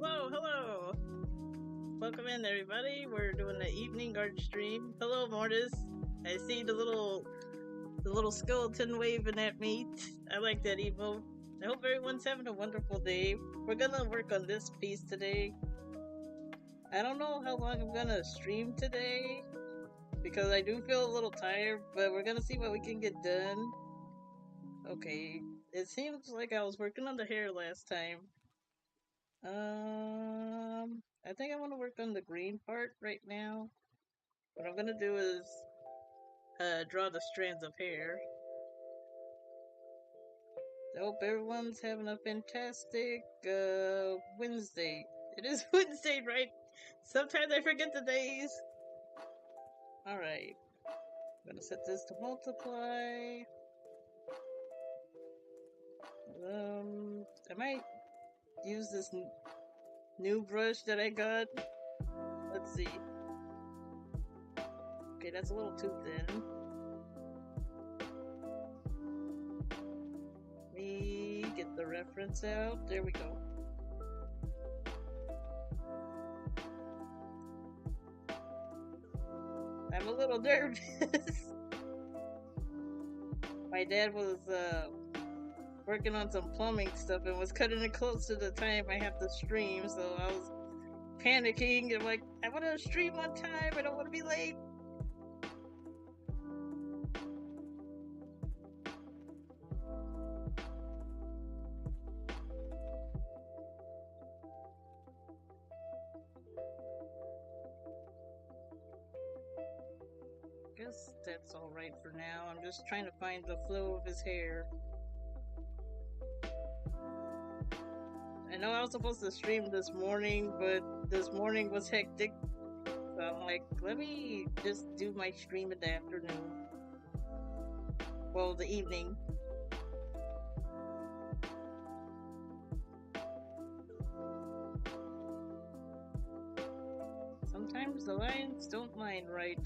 Hello, hello. Welcome in, everybody. We're doing the evening art stream. Hello, Mortis. I see the little skeleton waving at me. I like that emote. I hope everyone's having a wonderful day. We're gonna work on this piece today. I don't know how long I'm gonna stream today because I do feel a little tired, but we're gonna see what we can get done. Okay, it seems like I was working on the hair last time. I think I want to work on the green part right now. What I'm gonna do is draw the strands of hair. I hope everyone's having a fantastic Wednesday. It is Wednesday, right? Sometimes I forget the days. Alright. I'm gonna set this to multiply. I might use this new brush that I got. Let's see. Okay, that's a little too thin. Let me get the reference out. There we go. I'm a little nervous. My dad was working on some plumbing stuff and was cutting it close to the time I have to stream, so I was panicking and like, I want to stream on time, I don't want to be late. Guess that's alright for now. I'm just trying to find the flow of his hair. I know I was supposed to stream this morning, but this morning was hectic. So I'm like, let me just do my stream in the afternoon. Well, the evening. Sometimes the lines don't line right.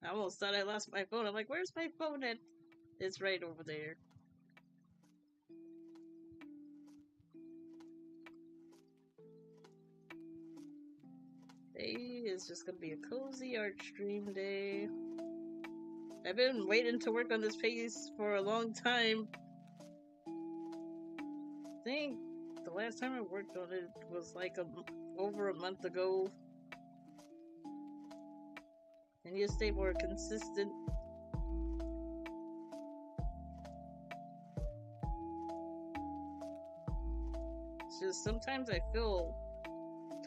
I almost thought I lost my phone. I'm like, where's my phone at? It's right over there. Today is just gonna be a cozy art stream day. I've been waiting to work on this piece for a long time. I think the last time I worked on it was like over a month ago. I need to stay more consistent. It's just sometimes I feel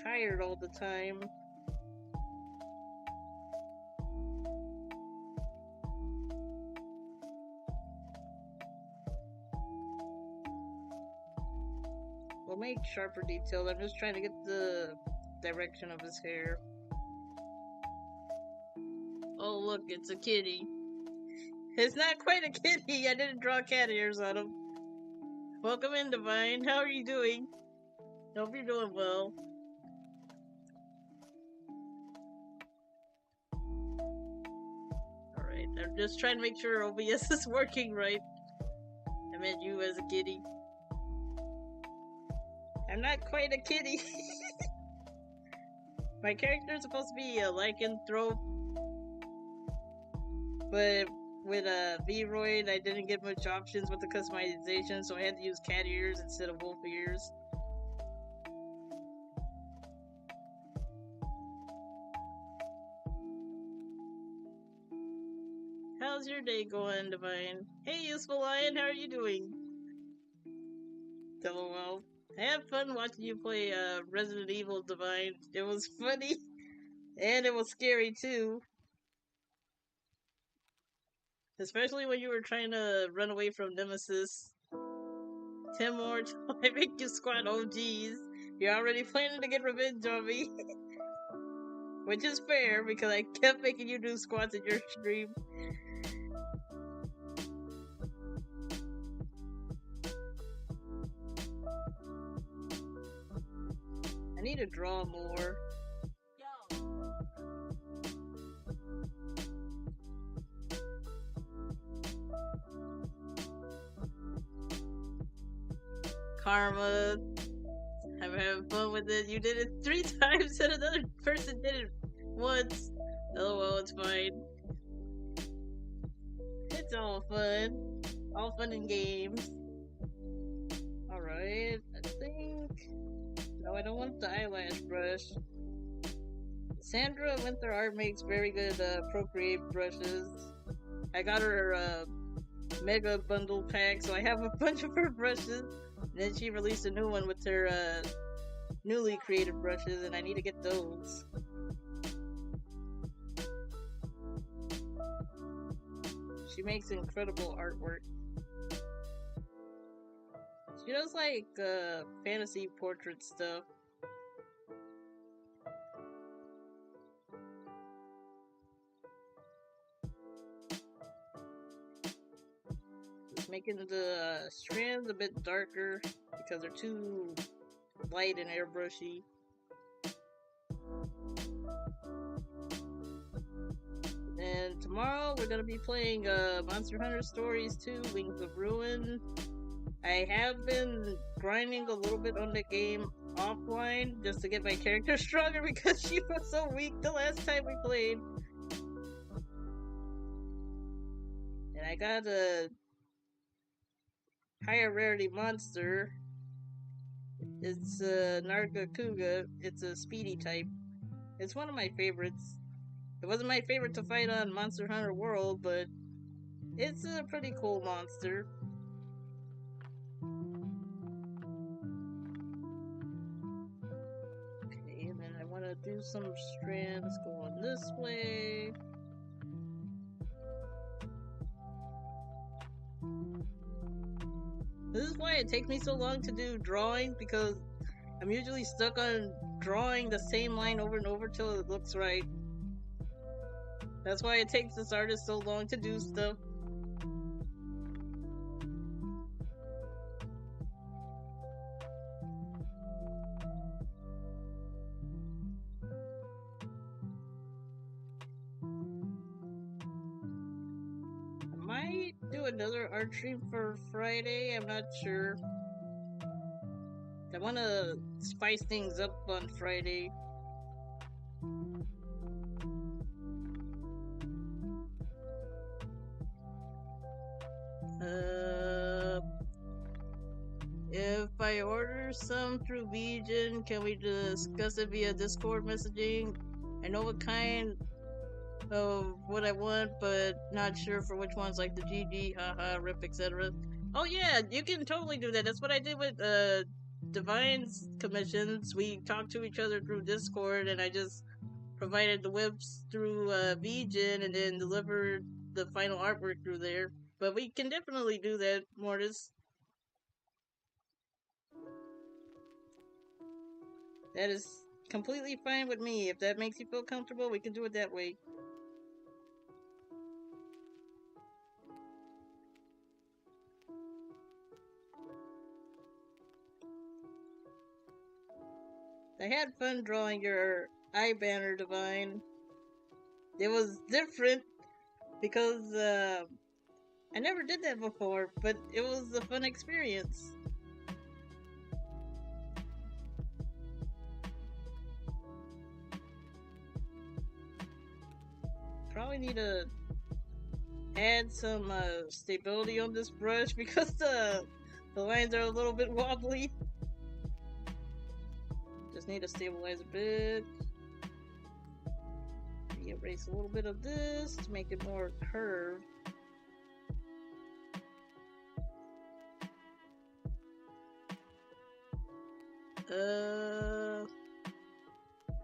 tired all the time. We'll make sharper details. I'm just trying to get the direction of his hair. Oh look, it's a kitty. It's not quite a kitty. I didn't draw cat ears on him. Welcome in, Divine. How are you doing? Hope you're doing well. Alright, I'm just trying to make sure OBS is working right. I meant you as a kitty. I'm not quite a kitty. My character is supposed to be a lycanthrope, but with a V-Roid, I didn't get much options with the customization, so I had to use cat ears instead of wolf ears. How's your day going, Divine? Hey, Useful Lion, how are you doing? LOL. I had fun watching you play Resident Evil, Divine. It was funny, and it was scary too. Especially when you were trying to run away from Nemesis. 10 more till I make you squat. Oh geez. You're already planning to get revenge on me. Which is fair, because I kept making you do squats in your stream. I need to draw more. Karma, I'm having fun with it. You did it 3 times and another person did it once. LOL, it's fine. It's all fun. All fun and games. Alright, I think... No, I don't want the eyelash brush. Sandra Winter Art makes very good Procreate brushes. I got her mega bundle pack, so I have a bunch of her brushes. And then she released a new one with her newly created brushes, and I need to get those. She makes incredible artwork. She does like fantasy portrait stuff. Just making the strands a bit darker because they're too light and airbrushy. And tomorrow we're gonna be playing Monster Hunter Stories 2: Wings of Ruin. I have been grinding a little bit on the game offline just to get my character stronger because she was so weak the last time we played. And I got a higher rarity monster. It's Nargacuga. It's a speedy type. It's one of my favorites. It wasn't my favorite to fight on Monster Hunter World, but it's a pretty cool monster. Okay, and then I want to do some strands going this way. This is why it takes me so long to do drawing, because I'm usually stuck on drawing the same line over and over till it looks right. That's why it takes this artist so long to do stuff. I might do another art stream for Friday, I'm not sure. I want to spice things up on Friday. If I order some through Vegan, can we discuss it via Discord messaging? I know what kind of what I want, but not sure for which ones, like the GG, haha, rip, etc. Oh yeah, you can totally do that. That's what I did with Divine's commissions. We talked to each other through Discord, and I just provided the whips through Vegan and then delivered the final artwork through there. But we can definitely do that, Mortis. That is completely fine with me. If that makes you feel comfortable, we can do it that way. I had fun drawing your eye banner, Divine. It was different because I never did that before, but it was a fun experience. Probably need to add some stability on this brush because the lines are a little bit wobbly. Just need to stabilize a bit. Maybe erase a little bit of this to make it more curved.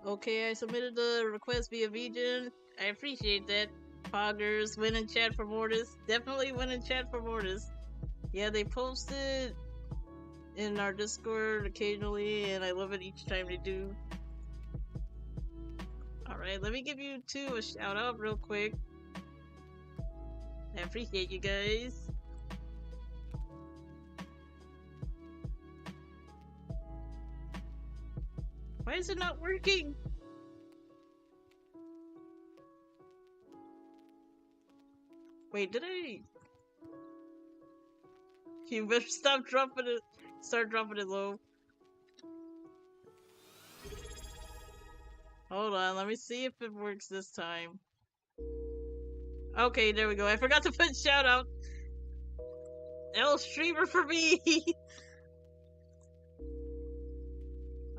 Okay, I submitted the request via Vegan. I appreciate that. Poggers, win in chat for Mortis. Definitely win in chat for Mortis. Yeah, they post it in our Discord occasionally, and I love it each time they do. Alright, let me give you two a shout out real quick. I appreciate you guys. Why is it not working? Wait, did I? You better stop dropping it. Start dropping it low. Hold on, let me see if it works this time. Okay, there we go. I forgot to put shout out. L streamer for me.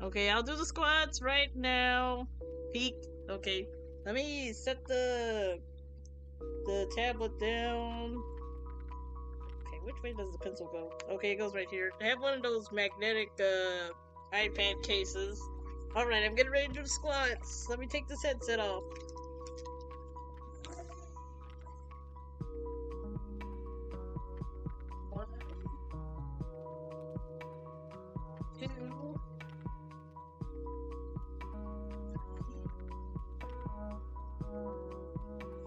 Okay, I'll do the squats right now. Peek. Okay, let me set the tablet down. Okay, which way does the pencil go? Okay, it goes right here. I have one of those magnetic iPad cases. Alright, I'm getting ready to do the squats. Let me take this headset off. One, two,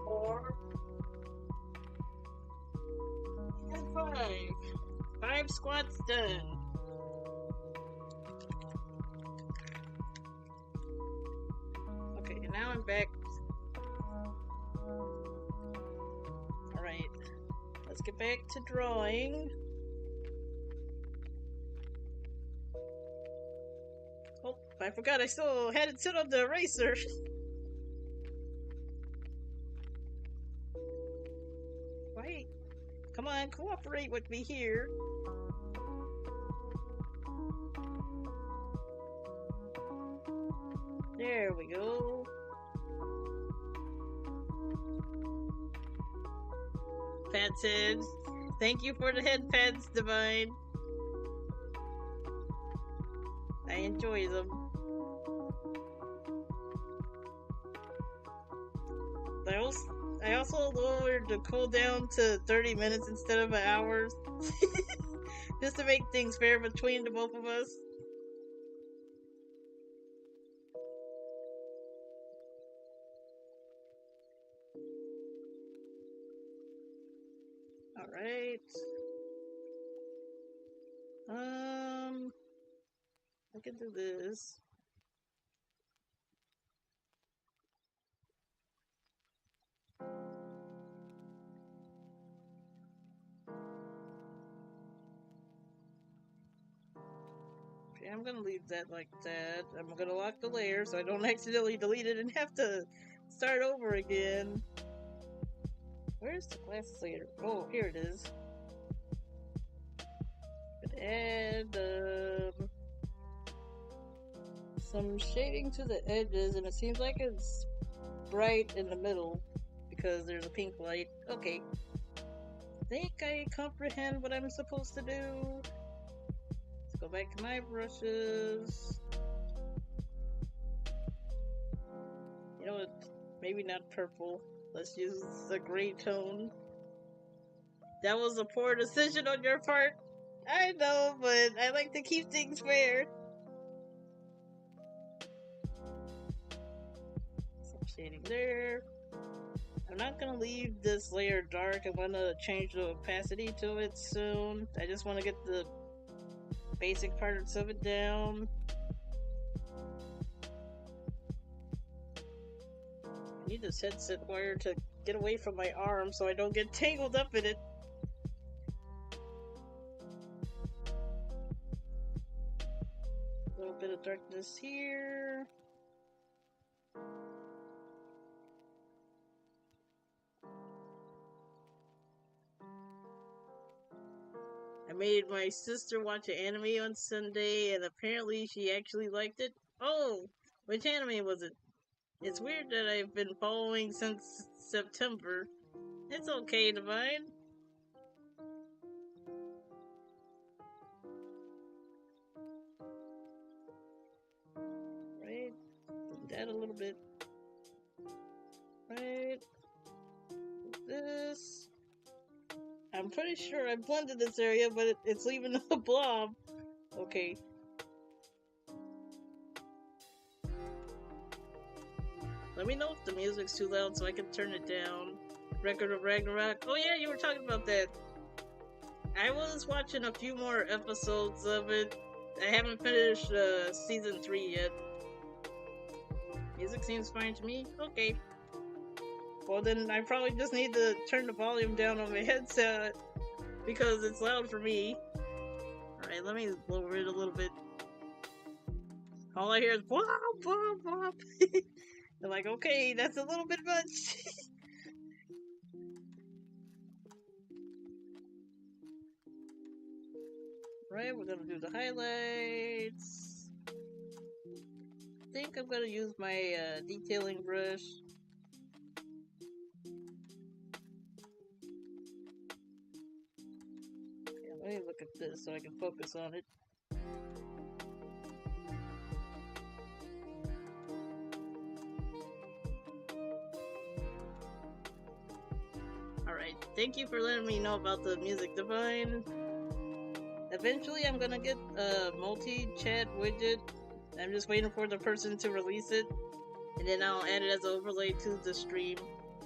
4, and 5. 5 squats done. Okay, and now I'm back. Alright, let's get back to drawing. Oh, I forgot I still had it set on the eraser. Wait, come on, cooperate with me here. There we go. Pat's head. Thank you for the head pads, Divine. I enjoy them. I also lowered the cooldown to 30 minutes instead of an hour. Just to make things fair between the both of us. Alright. I can do this. Okay, I'm gonna leave that like that. I'm gonna lock the layer so I don't accidentally delete it and have to start over again. Where's the glasses layer? Oh, here it is. Add some shading to the edges, and it seems like it's bright in the middle because there's a pink light. Okay. I think I comprehend what I'm supposed to do. Let's go back to my brushes. You know what? Maybe not purple. Let's use the gray tone. That was a poor decision on your part. I know, but I like to keep things fair. Some shading there. I'm not gonna leave this layer dark. I'm gonna change the opacity to it soon. I just want to get the basic parts of it down. I need this headset wire to get away from my arm so I don't get tangled up in it. A little bit of darkness here. I made my sister watch an anime on Sunday, and apparently she actually liked it. Oh, which anime was it? It's weird that I've been following since September. It's okay, Divine. Right, that a little bit. Right, this. I'm pretty sure I blended this area, but it's leaving a blob. Okay. Let me know if the music's too loud so I can turn it down. Record of Ragnarok. Oh yeah, you were talking about that. I was watching a few more episodes of it. I haven't finished season 3 yet. Music seems fine to me. Okay. Well, then I probably just need to turn the volume down on my headset because it's loud for me. Alright, let me lower it a little bit. All I hear is whop, whop, whop. They're like, okay, that's a little bit much. Right, we're gonna do the highlights. I think I'm gonna use my detailing brush. Yeah, let me look at this so I can focus on it. Alright, thank you for letting me know about the Music Divine. Eventually I'm gonna get a multi-chat widget. I'm just waiting for the person to release it. And then I'll add it as an overlay to the stream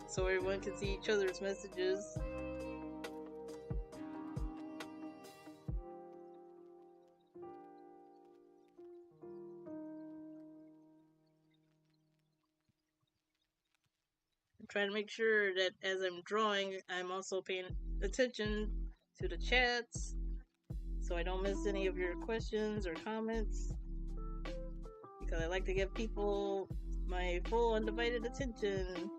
so everyone can see each other's messages. I'm trying to make sure that as I'm drawing, I'm also paying attention to the chats so I don't miss any of your questions or comments, because I like to give people my full undivided attention.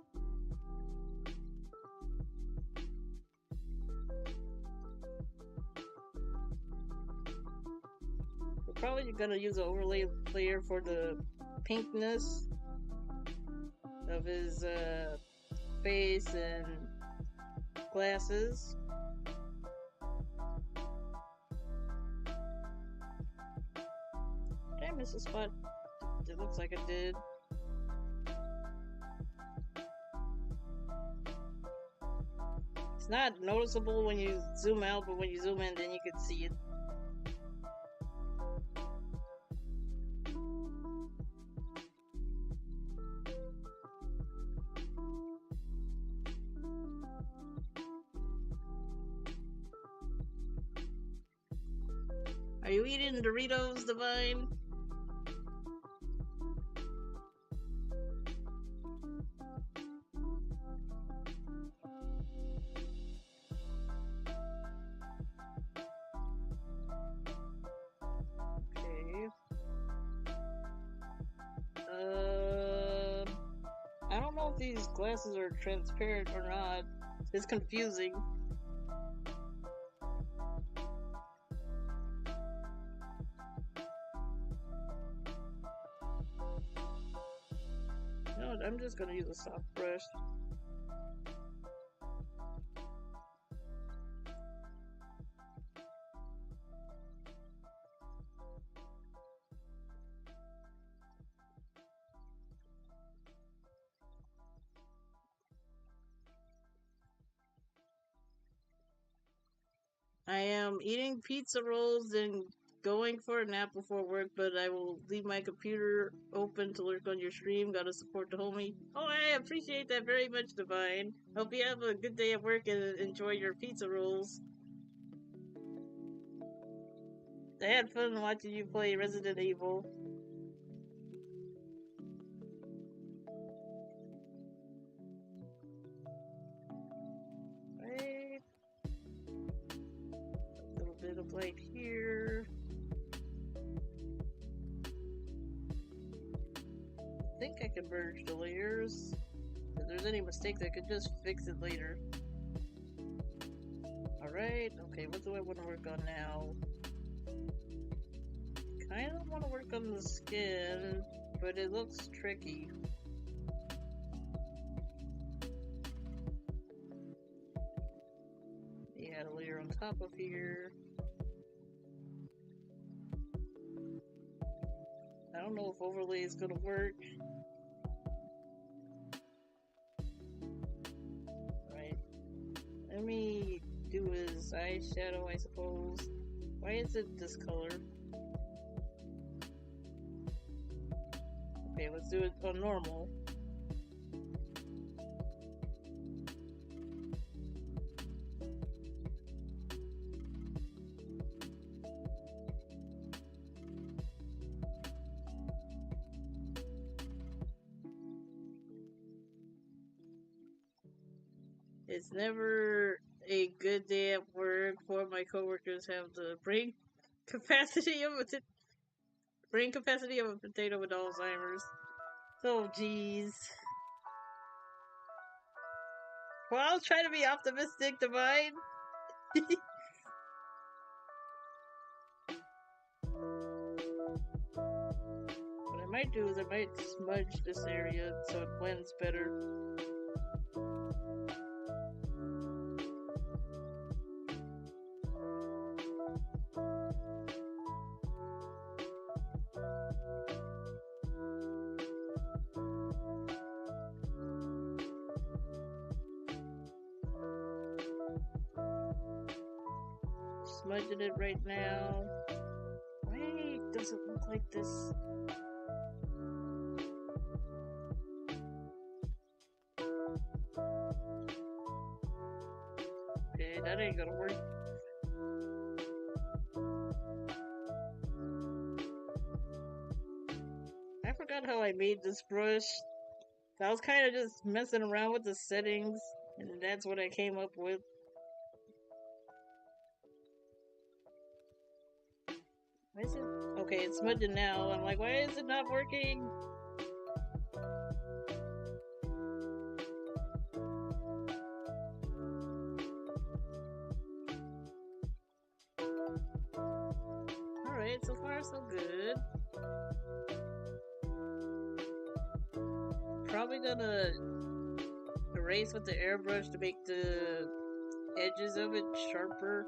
We're probably gonna use an overlay layer for the pinkness of his face and glasses. Did I miss a spot? It looks like I did. It's not noticeable when you zoom out, but when you zoom in, then you can see it. Are you eating Doritos, Divine? Okay. I don't know if these glasses are transparent or not. It's confusing. No, I'm just gonna use a soft brush. I am eating pizza rolls and going for a nap before work, but I will leave my computer open to lurk on your stream. Gotta support the homie. Oh, I appreciate that very much, Divine. Hope you have a good day at work and enjoy your pizza rolls. I had fun watching you play Resident Evil. Right. A little bit of light here. I think I can merge the layers. If there's any mistakes, I could just fix it later. Alright, okay, what do I want to work on now? Kind of want to work on the skin, but it looks tricky. Add a layer on top of here. I don't know if overlay is gonna work. Right. Let me do his eyeshadow, I suppose. Why is it this color? Okay, let's do it on normal. It's never a good day at work for my coworkers have the capacity of a brain capacity of a potato with Alzheimer's. Oh, jeez. Well, I'll try to be optimistic, Divine. What I might do is I might smudge this area so it blends better. Smudging it right now. Wait, does it look like this? Okay, that ain't gonna work. I forgot how I made this brush. I was kind of just messing around with the settings, and that's what I came up with. Why is it? Okay, it's smudging now. I'm like, why is it not working? Alright, so far so good. Probably gonna erase with the airbrush to make the edges of it sharper.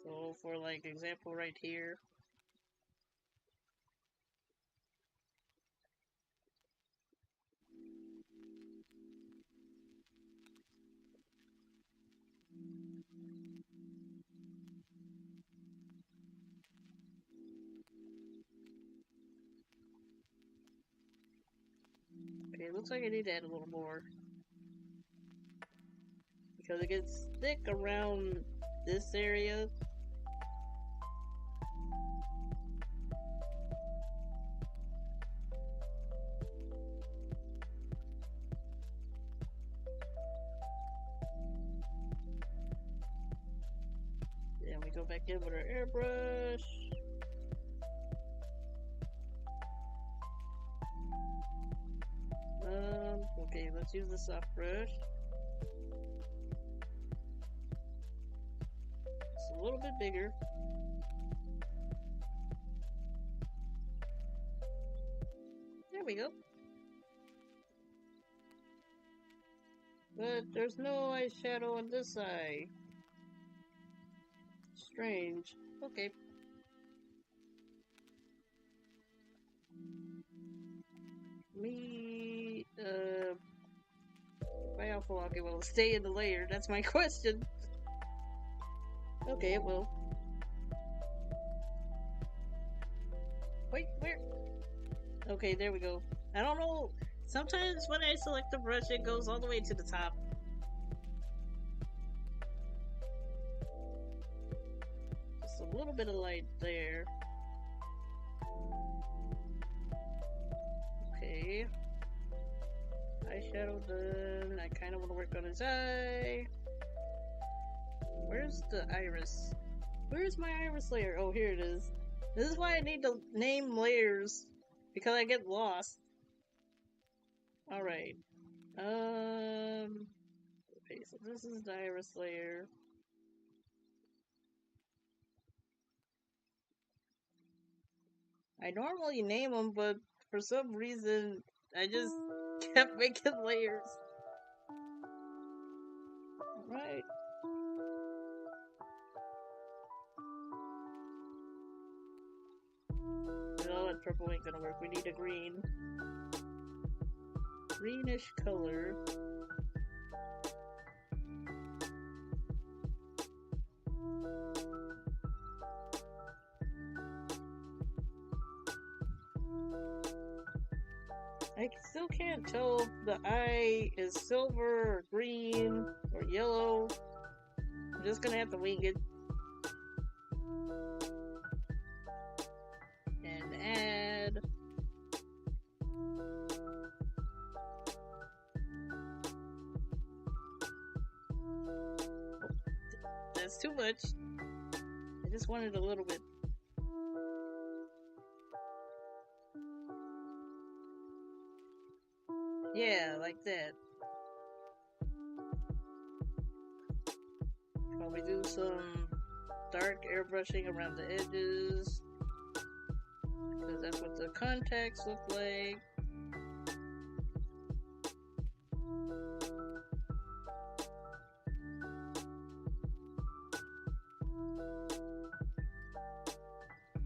So for like example right here. Okay, looks like I need to add a little more. Because it gets thick around this area. Then we go back in with our airbrush. Okay, let's use the soft brush. It's a little bit bigger. There we go. But there's no eyeshadow on this eye. Strange. Okay. My alpha lock, it will stay in the layer? That's my question. Okay, it will. Wait, where? Okay, there we go. I don't know. Sometimes when I select the brush, it goes all the way to the top. Just a little bit of light there. Okay. Eyeshadow done. I kind of want to work on his eye. Where's the iris? Where's my iris layer? Oh, here it is. This is why I need to name layers, because I get lost. Alright. Okay, so this is the iris layer. I normally name them, but for some reason, I just kept making layers. Alright. No, that purple ain't gonna work. We need a green. Greenish color. I still can't tell if the eye is silver or green or yellow. I'm just gonna have to wing it. And add. much. I just wanted a little bit. Yeah, like that. Probably do some dark airbrushing around the edges, because that's what the contacts look like.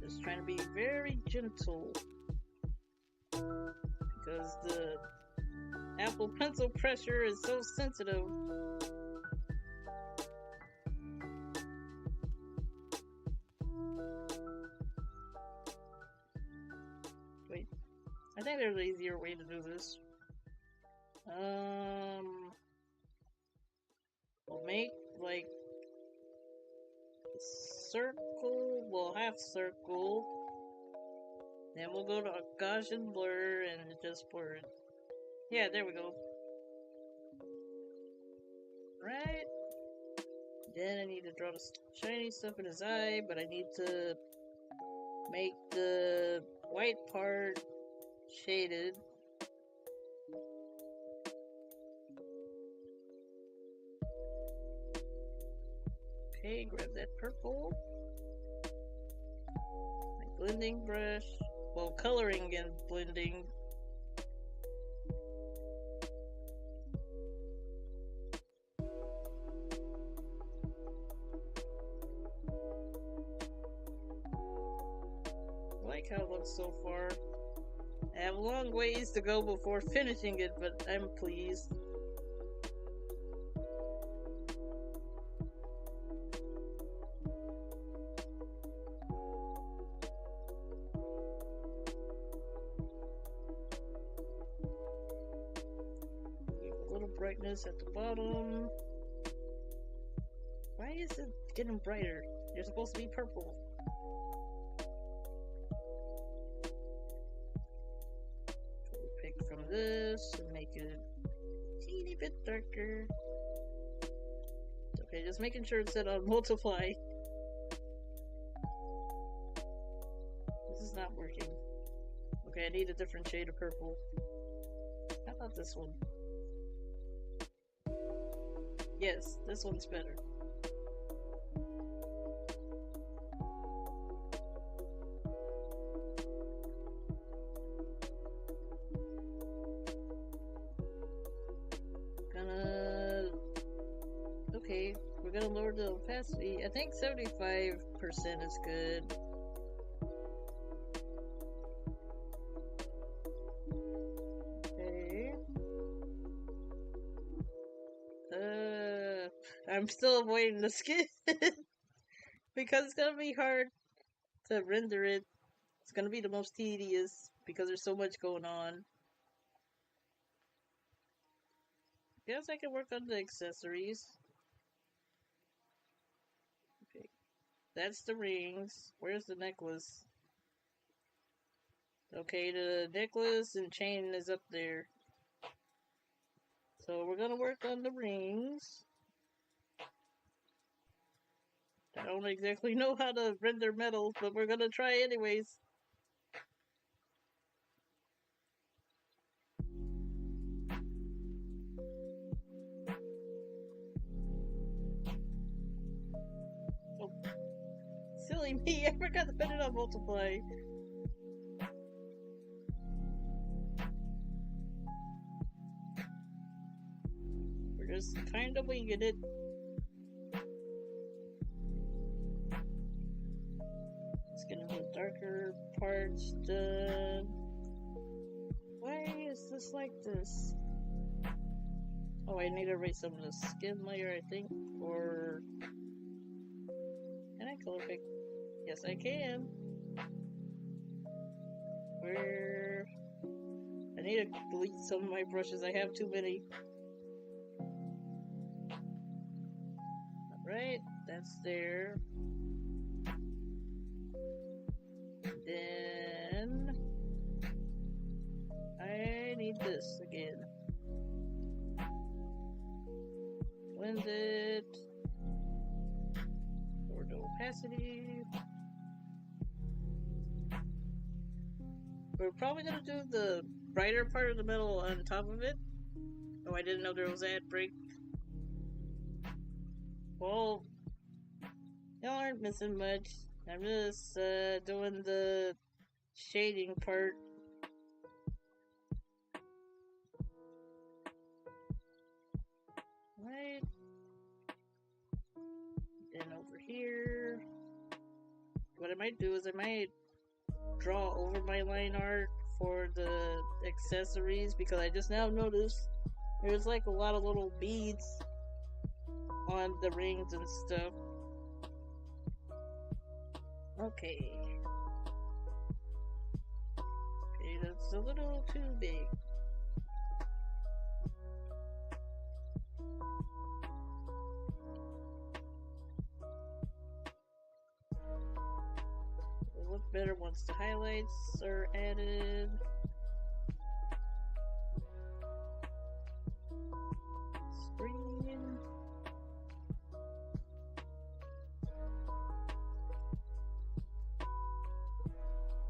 Just trying to be very gentle, because the Apple Pencil pressure is so sensitive. Wait, I think there's an easier way to do this. We'll make like circle, well, half circle. Then we'll go to Gaussian blur and just blur it. Yeah, there we go. Right. Then I need to draw the shiny stuff in his eye, but I need to make the white part shaded. Okay, grab that purple. My blending brush. Well, coloring and blending. I like how it looks so far. I have a long ways to go before finishing it, but I'm pleased. Brightness at the bottom. Why is it getting brighter? You're supposed to be purple. Pick from this and make it a teeny bit darker. Okay, just making sure it's set on multiply. This is not working. Okay, I need a different shade of purple. How about this one? Yes, this one's better. Okay, we're gonna lower the opacity. I think 75% is good. I'm still avoiding the skin because it's gonna be hard to render it. It's gonna be the most tedious because there's so much going on. Guess I can work on the accessories. Okay, that's the rings. Where's the necklace? Okay, the necklace and chain is up there. So we're gonna work on the rings. I don't exactly know how to render metals, but we're gonna try anyways. Oh, silly me, I forgot to put it on multiply. We're just kind of winging it. Getting the darker parts done. Why is this like this? Oh, I need to erase some of the skin layer, I think. Or can I color pick? Yes, I can. Where? I need to delete some of my brushes. I have too many. Alright, that's there. Then I need this again. Blend it. opacity. We're probably gonna do the brighter part of the metal on top of it. Oh, I didn't know there was ad break. Well, y'all aren't missing much. I'm just doing the shading part. Right. And over here. What I might do is I might draw over my line art for the accessories, because I just now noticed there's like a lot of little beads on the rings and stuff. Okay. Okay, that's a little too big. It'll look better once the highlights are added. Screen.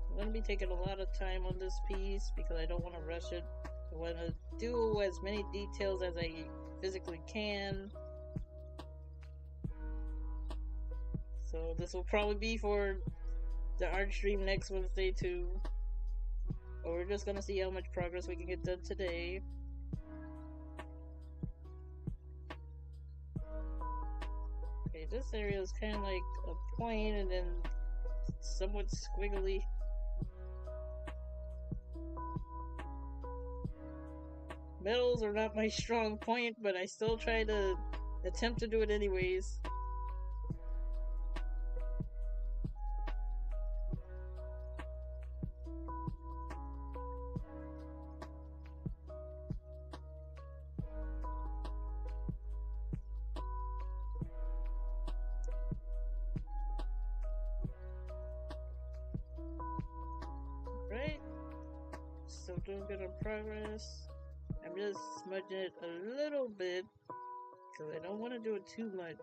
I'm going to be taking a lot of time on this piece because I don't want to rush it. I want to do as many details as I physically can. So this will probably be for the art stream next Wednesday too. But we're just going to see how much progress we can get done today. Okay, this area is kind of like a point and then somewhat squiggly. Metals are not my strong point, but I still try to attempt to do it anyways. Right? Still doing good on progress. I'm just smudging it a little bit because I don't want to do it too much.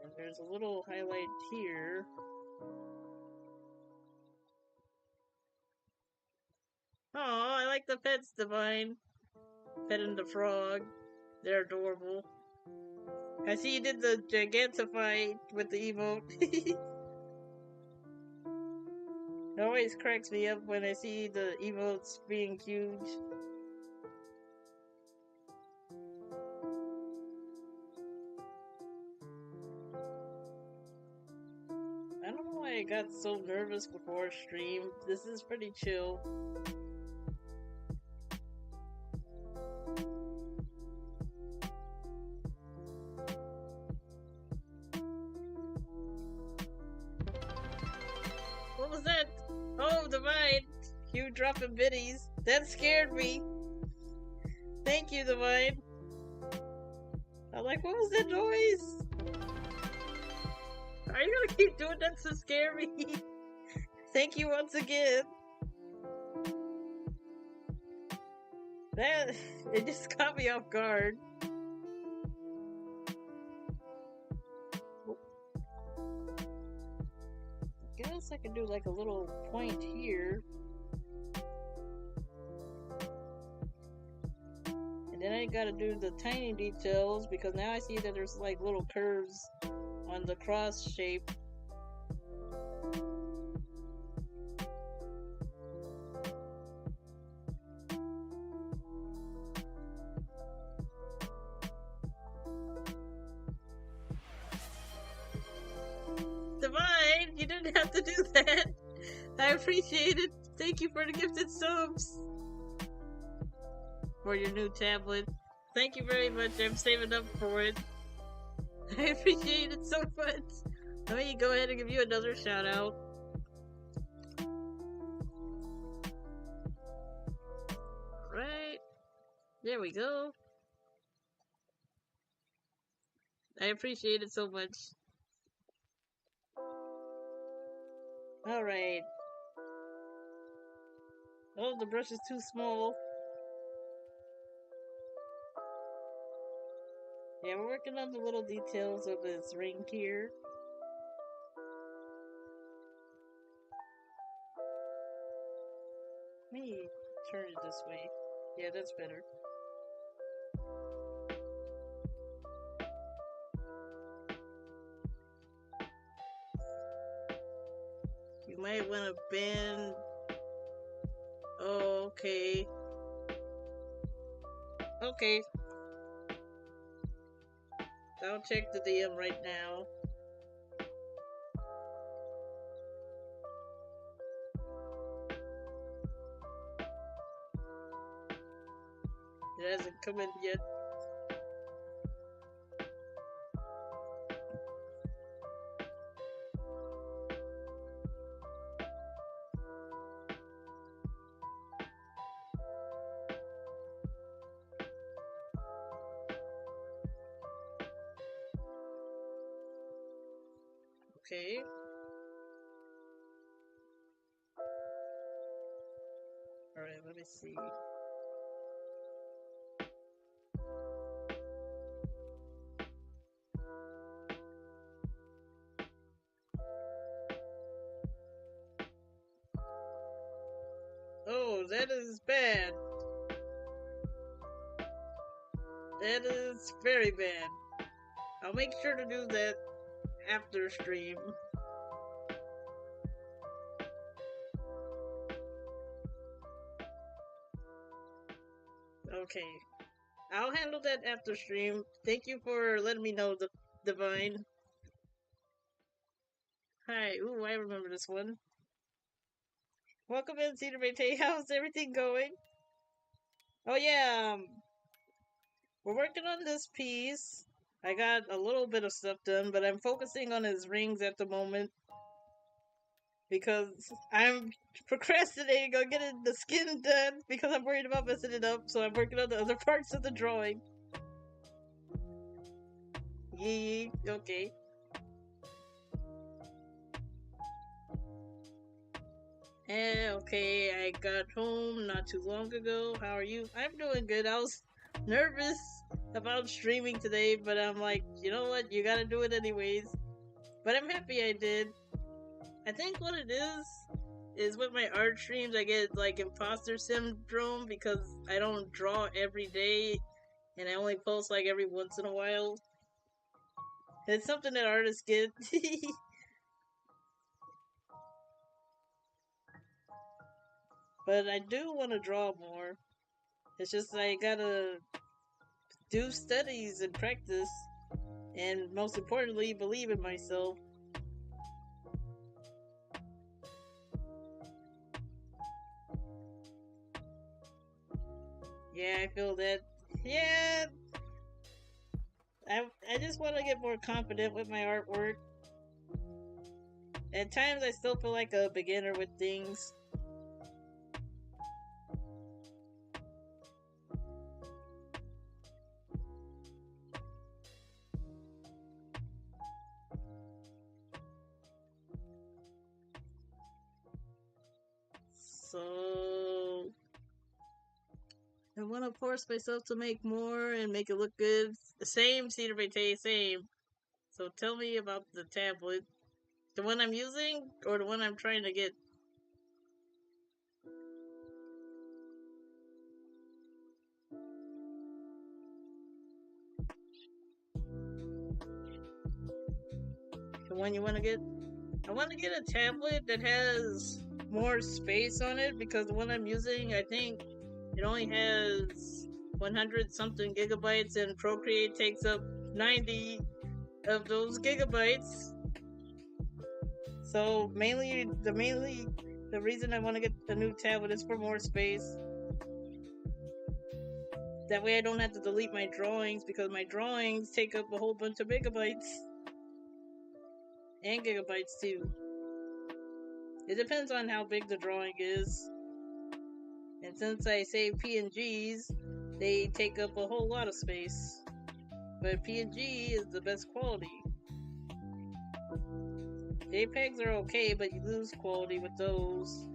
And there's a little highlight here. Oh, I like the pets, Divine. Petting the frog. They're adorable. I see you did the Gigantify with the emote. It always cracks me up when I see the emotes being huge. I don't know why I got so nervous before stream. This is pretty chill. What was that? Oh, Divine! You dropping biddies. That scared me. Thank you, Divine. I'm like, what was that noise? Are you gonna keep doing that to scare me? Thank you once again. That, it just caught me off guard. I guess I could do like a little point here. And then I gotta do the tiny details because now I see that there's like little curves on the cross shape. Divine, you didn't have to do that. I appreciate it. Thank you for the gifted subs. For your new tablet. Thank you very much. I'm saving up for it. I appreciate it so much. Let me go ahead and give you another shout out. Alright. There we go. I appreciate it so much. Alright. Oh, the brush is too small. Yeah, we're working on the little details of this ring here. Let me turn it this way. Yeah, that's better. You might want to bend. Oh, okay. Okay. I'll check the DM right now. It hasn't come in yet. Okay. Alright, let me see. Oh, that is bad. That is very bad. I'll make sure to do that after stream. Okay. I'll handle that after stream. Thank you for letting me know, the Divine. Hi. Ooh, I remember this one. Welcome in, Cedar Bay. How's everything going? Oh yeah, we're working on this piece. I got a little bit of stuff done, but I'm focusing on his rings at the moment because I'm procrastinating on getting the skin done because I'm worried about messing it up, so I'm working on the other parts of the drawing. Yee, okay. Okay, I got home not too long ago. How are you? I'm doing good. I was nervous about streaming today, but I'm like, you know what? You gotta do it anyways. But I'm happy I did. I think what it is with my art streams, I get like imposter syndrome because I don't draw every day and I only post like every once in a while. It's something that artists get. But I do want to draw more. It's just I gotta do studies and practice, and most importantly, believe in myself. Yeah, I feel that. Yeah, I just want to get more confident with my artwork. At times, I still feel like a beginner with things. So I want to force myself to make more and make it look good. The same, Cedar Bay, same. So tell me about the tablet. The one I'm using or the one I'm trying to get? The one you want to get? I want to get a tablet that has more space on it because the one I'm using, I think it only has 100 something gigabytes and Procreate takes up 90 of those gigabytes. So mainly the reason I want to get a new tablet is for more space. That way I don't have to delete my drawings because my drawings take up a whole bunch of megabytes and gigabytes too. It depends on how big the drawing is. And since I save PNGs, they take up a whole lot of space. But PNG is the best quality. JPEGs are okay, but you lose quality with those.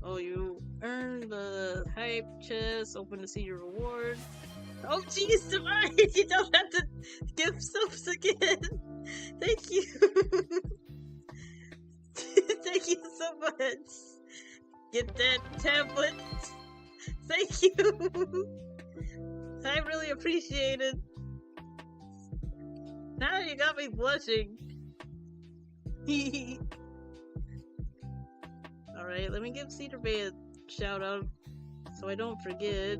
Oh, you Earn the hype chest, open to see your reward. Oh jeez, Divine! You don't have to give subs again! Thank you! Thank you so much! Get that tablet! Thank you! I really appreciate it. Now you got me blushing. Alright, let me give Cedar Bay a shout out so I don't forget.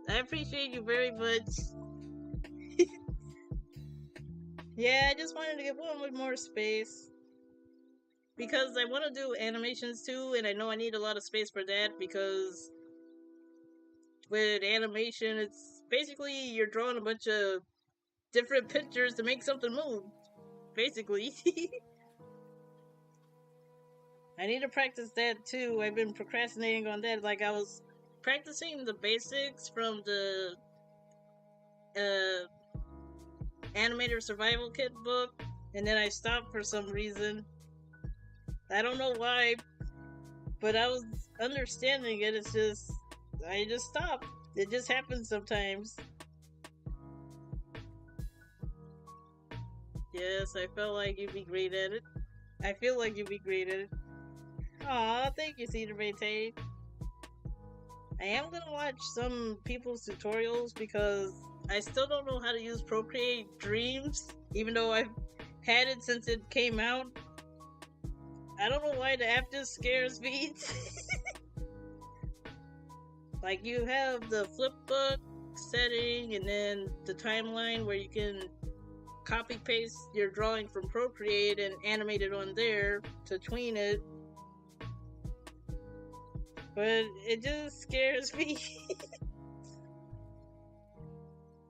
I appreciate you very much. Yeah, I just wanted to give one with more space. Because I want to do animations too, and I know I need a lot of space for that because with animation, it's basically you're drawing a bunch of different pictures to make something move. Basically. I need to practice that too. I've been procrastinating on that. Like I was practicing the basics from the Animator Survival Kit book, and then I stopped for some reason. I don't know why, but I was understanding it. It's just I just stopped. It just happens sometimes. Yes, I felt like you'd be great at it. I feel like you'd be great at it. Aw, thank you, Cedar Bayte. I am gonna watch some people's tutorials because I still don't know how to use Procreate Dreams, even though I've had it since it came out. I don't know why the app just scares me. Like, you have the flipbook setting and then the timeline where you can copy paste your drawing from Procreate and animate it on there to tween it. But it just scares me.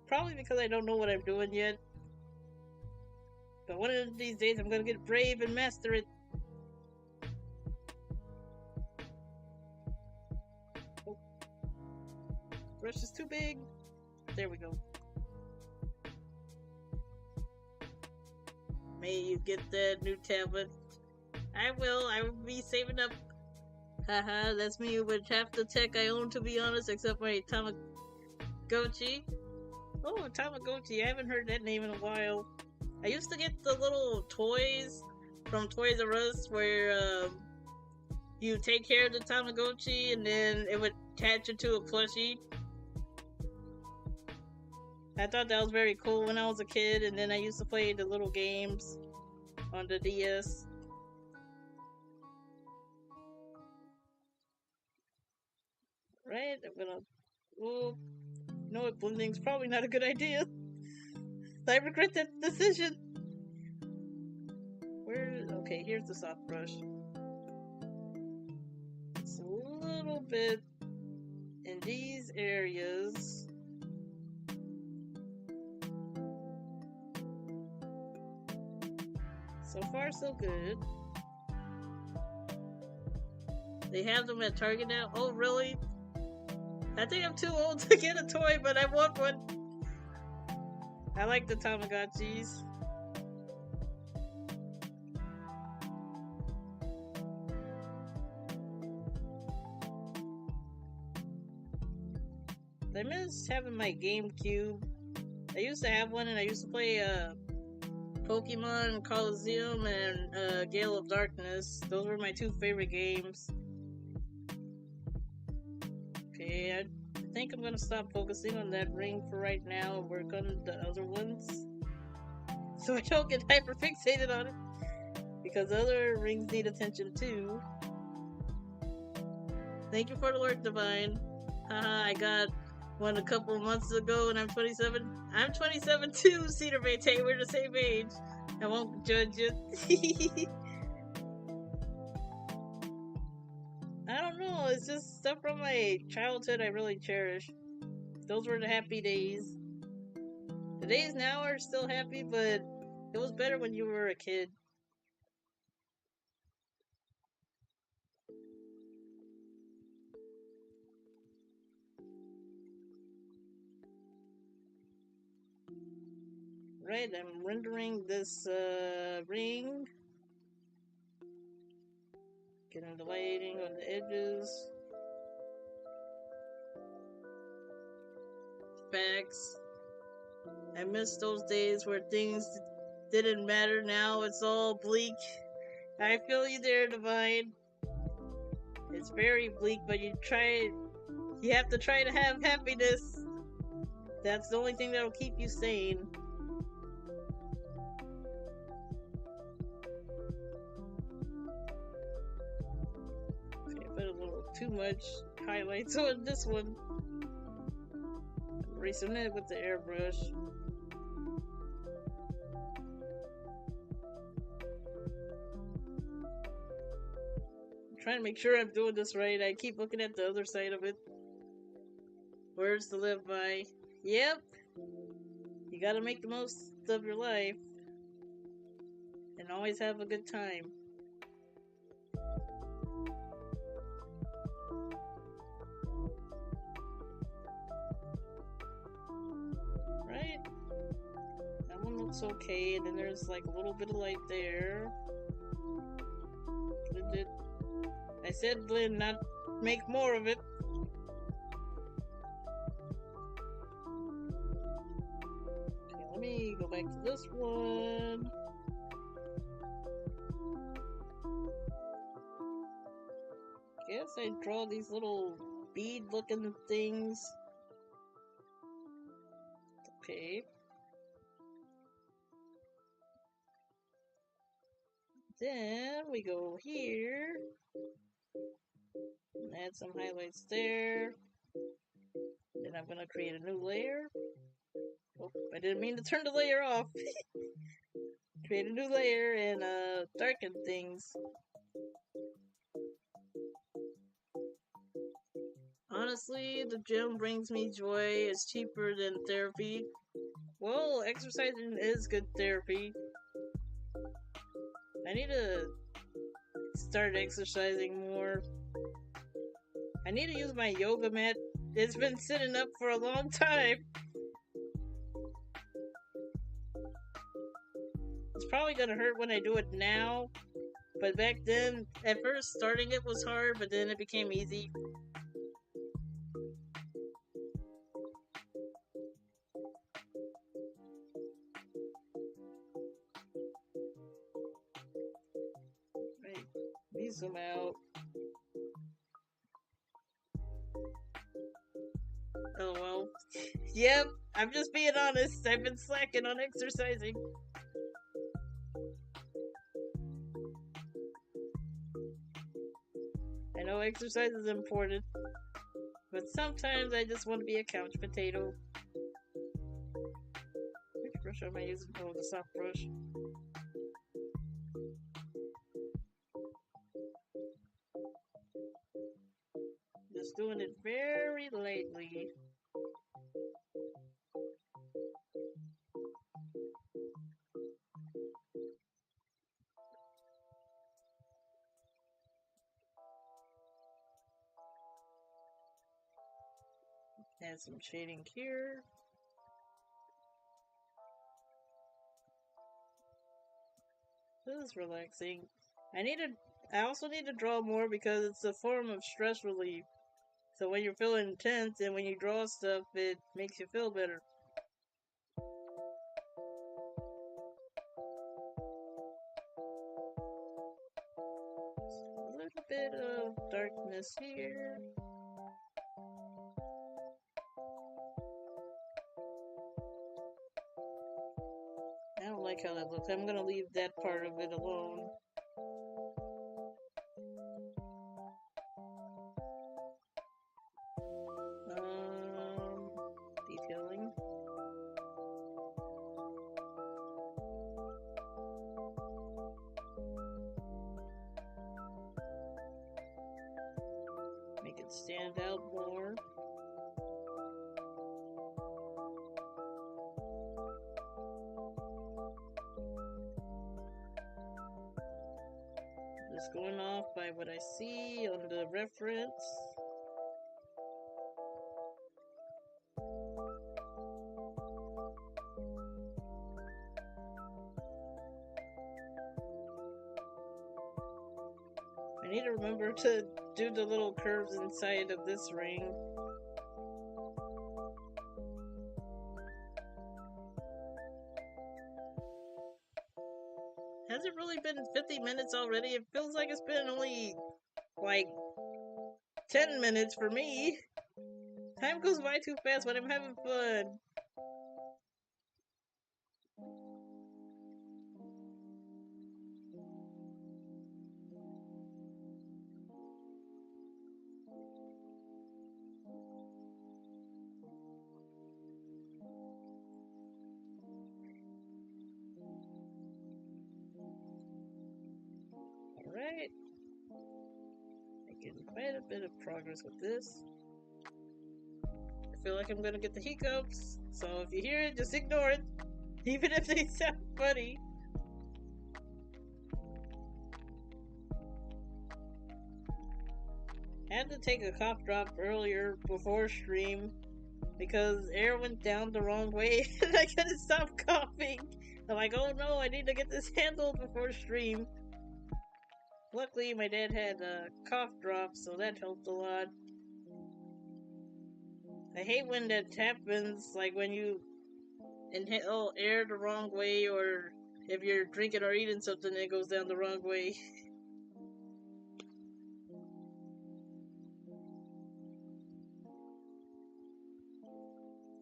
Probably because I don't know what I'm doing yet. But one of these days I'm gonna get brave and master it. Oh. Brush is too big. There we go. May you get that new tablet. I will be saving up. Haha, that's me with half the tech I own, to be honest, except my Tamagotchi. Oh, Tamagotchi, I haven't heard that name in a while. I used to get the little toys from Toys R Us where you take care of the Tamagotchi and then it would attach it to a plushie. I thought that was very cool when I was a kid, and then I used to play the little games on the DS. Right, I'm gonna... Oh, you know what, blending's probably not a good idea. I regret that decision. Okay, here's the soft brush. It's a little bit in these areas. So far, so good. They have them at Target now. Oh, really? I think I'm too old to get a toy, but I want one. I like the Tamagotchis. I miss having my GameCube. I used to have one, and I used to play Pokemon Coliseum and Gale of Darkness. Those were my two favorite games. Okay, I think I'm gonna stop focusing on that ring for right now and work on the other ones. So I don't get hyper fixated on it. Because other rings need attention too. Thank you for the lurk, Divine. Haha, I got one a couple months ago and I'm 27. I'm 27 too, Cedar Bayte. We're the same age. I won't judge you. I don't know, it's just stuff from my childhood I really cherish. Those were the happy days. The days now are still happy, but it was better when you were a kid. Right, I'm rendering this ring. Getting the lighting on the edges. Facts. I miss those days where things didn't matter. Now it's all bleak. I feel you there, Divine. It's very bleak, but you have to try to have happiness. That's the only thing that'll keep you sane. Okay, I put a little too much highlights on this one. Erasing it with the airbrush. I'm trying to make sure I'm doing this right. I keep looking at the other side of it. Words to live by. Yep. You gotta make the most of your life. And always have a good time. Right? That one looks okay, and then there's like a little bit of light there. I said Lynn not make more of it. Okay, let me go back to this one. Guess I draw these little bead looking things. Okay. Then we go here. And add some highlights there. Then I'm gonna create a new layer. Oh, I didn't mean to turn the layer off. Create a new layer and darken things. Honestly, the gym brings me joy. It's cheaper than therapy. Well, exercising is good therapy. I need to start exercising more. I need to use my yoga mat. It's been sitting up for a long time. It's probably gonna hurt when I do it now. But back then, at first starting it was hard, but then it became easy. Right, let me zoom out. Oh well. Yep, I'm just being honest. I've been slacking on exercising. I know exercise is important, but sometimes I just want to be a couch potato. Which brush am I using? Oh, the soft brush. Just doing it very lightly. Add some shading here. This is relaxing. I also need to draw more because it's a form of stress relief. So when you're feeling intense and when you draw stuff, it makes you feel better. A little bit of darkness here. I don't like how that looks. I'm gonna leave that part of it alone. Detailing. Make it stand out more. Just going off by what I see on the reference. I need need to remember to do the little curves inside of this ring. Has it really been 50 minutes already? It feels like it's been only like 10 minutes for me. Time goes by too fast when I'm having fun. Alright. Making quite a bit of progress with this. I feel like I'm gonna get the hiccups, so if you hear it, just ignore it, even if they sound funny. I had to take a cough drop earlier before stream because air went down the wrong way and I couldn't stop coughing. I'm like, oh no, I need to get this handled before stream. Luckily, my dad had a cough drop, so that helped a lot. I hate when that happens, like when you inhale air the wrong way, or if you're drinking or eating something, it goes down the wrong way.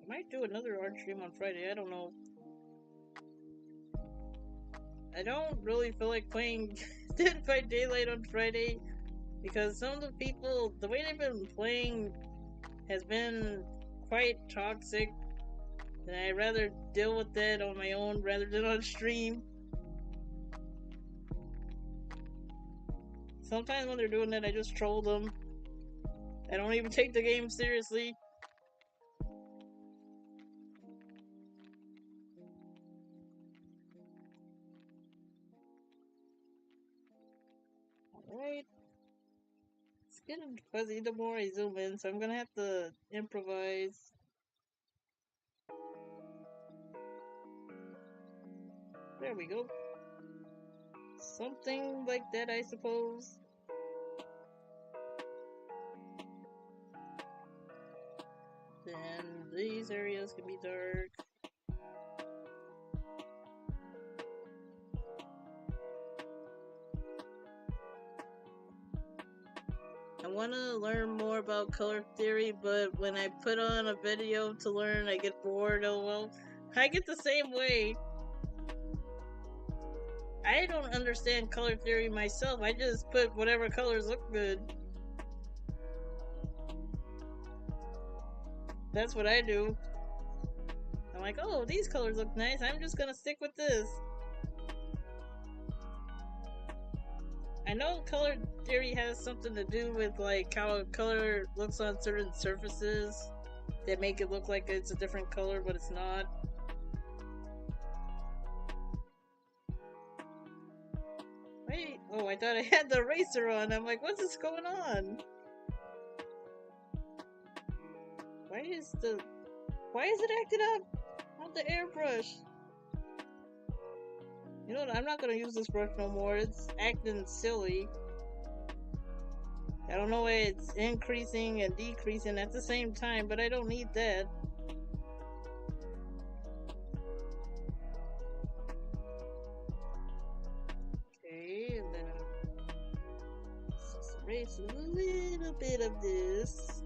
I might do another art stream on Friday, I don't know. I don't really feel like playing Dead by Daylight on Friday because some of the people, the way they've been playing has been quite toxic, and I'd rather deal with that on my own rather than on stream. Sometimes when they're doing that, I just troll them. I don't even take the game seriously. Alright. It's getting fuzzy the more I zoom in, so I'm gonna have to improvise. There we go. Something like that, I suppose. Then these areas can be dark. I want to learn more about color theory, but when I put on a video to learn, I get bored. Oh well. I get the same way. I don't understand color theory myself. I just put whatever colors look good. That's what I do. I'm like, oh, these colors look nice. I'm just gonna stick with this. I know color theory has something to do with like how color looks on certain surfaces that make it look like it's a different color, but it's not. Wait, oh, I thought I had the eraser on. I'm like, what's going on? Why is it acting up on the airbrush? You know what, I'm not gonna use this brush no more. It's acting silly. I don't know why it's increasing and decreasing at the same time, but I don't need that. Okay, and then let's erase a little bit of this.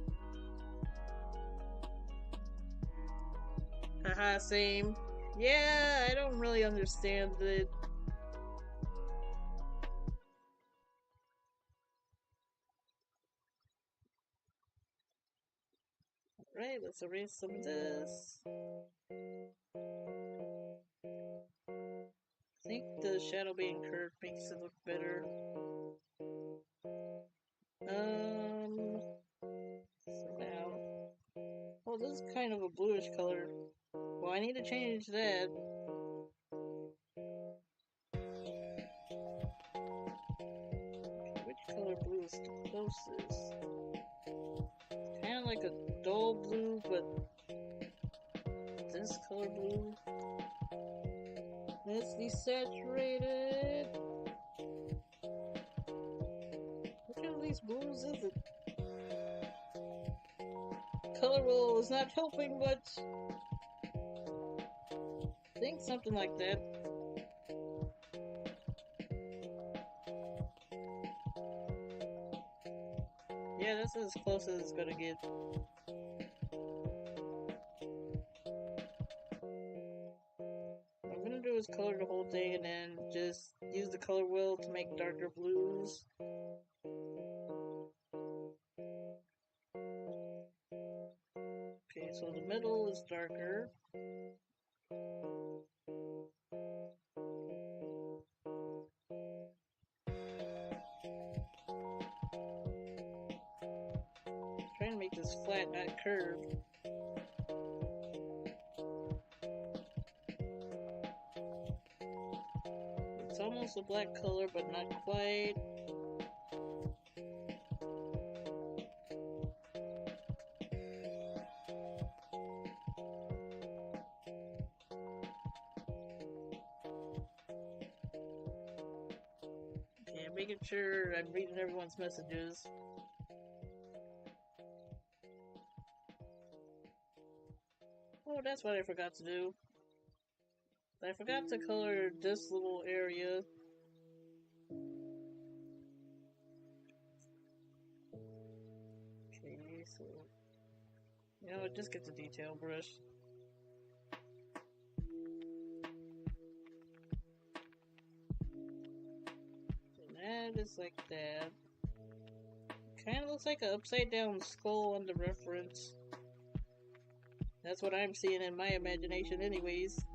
Haha, same. Yeah, I don't really understand it. Right, let's erase some of this. I think the shadow being curved makes it look better. So now. Oh, this is kind of a bluish color. Well, I need to change that. Which color blue is the closest? Kind of like a dull blue, but this color blue. Let's desaturate it. nice blues, is it? Color wheel is not helping much. I think something like that. Yeah, that's as close as it's gonna get. What I'm gonna do is color the whole thing and then just use the color wheel to make darker blues. Okay, so the middle is darker. Trying to make this flat, not curved. It's almost a black color, but not quite. Okay, I'm making sure I'm reading everyone's messages. Oh, that's what I forgot to do. I forgot to color this little area. Okay, so... You know what, just get the detail brush. And that is like that. Kinda looks like an upside down skull on the reference. That's what I'm seeing in my imagination anyways.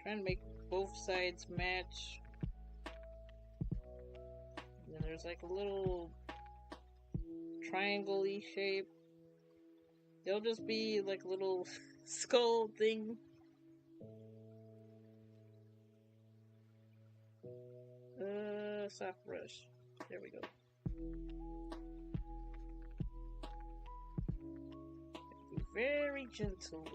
Trying to make both sides match. And then there's like a little triangle-y shape. They'll just be like a little skull thing. Soft brush. There we go. Be very gentle.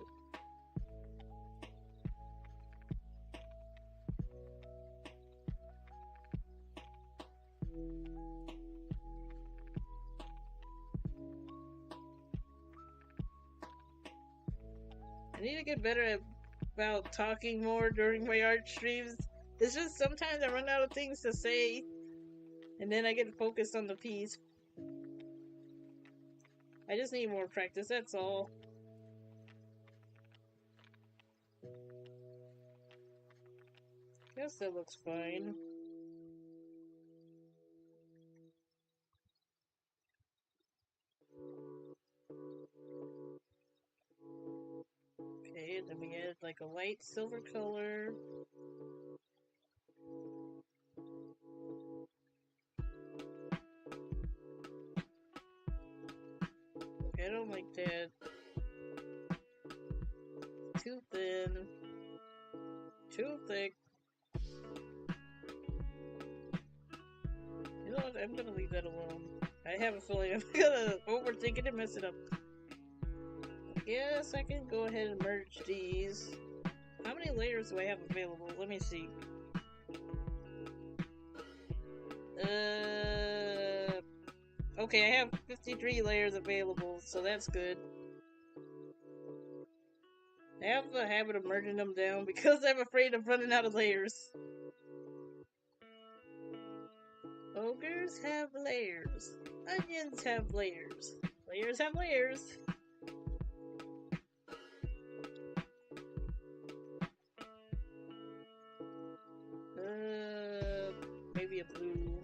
I need to get better about talking more during my art streams. It's just sometimes I run out of things to say, and then I get focused on the piece. I just need more practice, that's all. Guess that looks fine. Okay, then we add like a light silver color. Okay, I don't like that. Too thin. Too thick. You know what? I'm gonna leave that alone. I have a feeling I'm gonna overthink it and mess it up. Yes, I can go ahead and merge these. How many layers do I have available? Let me see. Okay, I have 53 layers available, so that's good. I have a habit of merging them down because I'm afraid of running out of layers. Ogres have layers. Onions have layers. Layers have layers. Maybe a blue.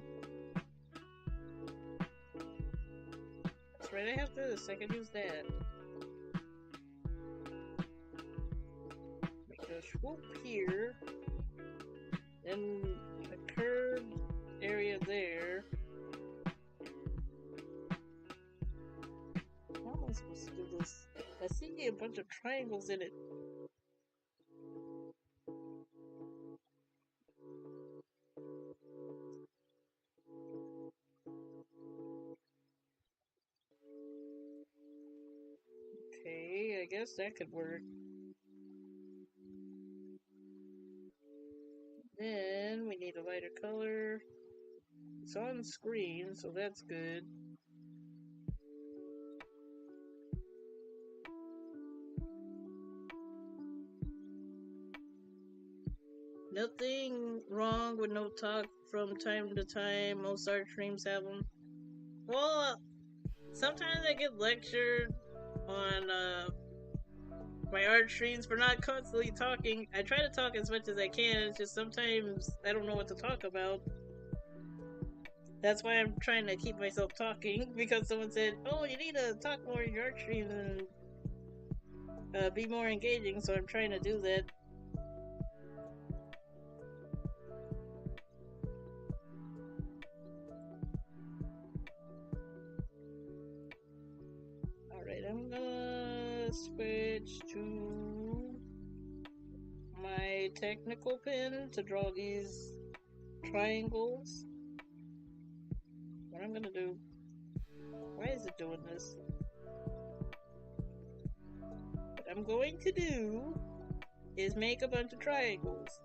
That's right, I have this. I can use that. Make a swoop here. Then a curved area there. How am I supposed to do this? I see a bunch of triangles in it. Okay, I guess that could work. Then we need a lighter color. It's on screen, so that's good. Nothing wrong with no talk from time to time. Most art streams have them. Well, sometimes I get lectured on my art streams for not constantly talking. I try to talk as much as I can. It's just sometimes I don't know what to talk about. That's why I'm trying to keep myself talking, because someone said, "Oh, you need to talk more in your art streams and be more engaging." So I'm trying to do that. Alright, I'm gonna switch to my technical pen to draw these triangles. What I'm gonna do... Why is it doing this? What I'm going to do is make a bunch of triangles.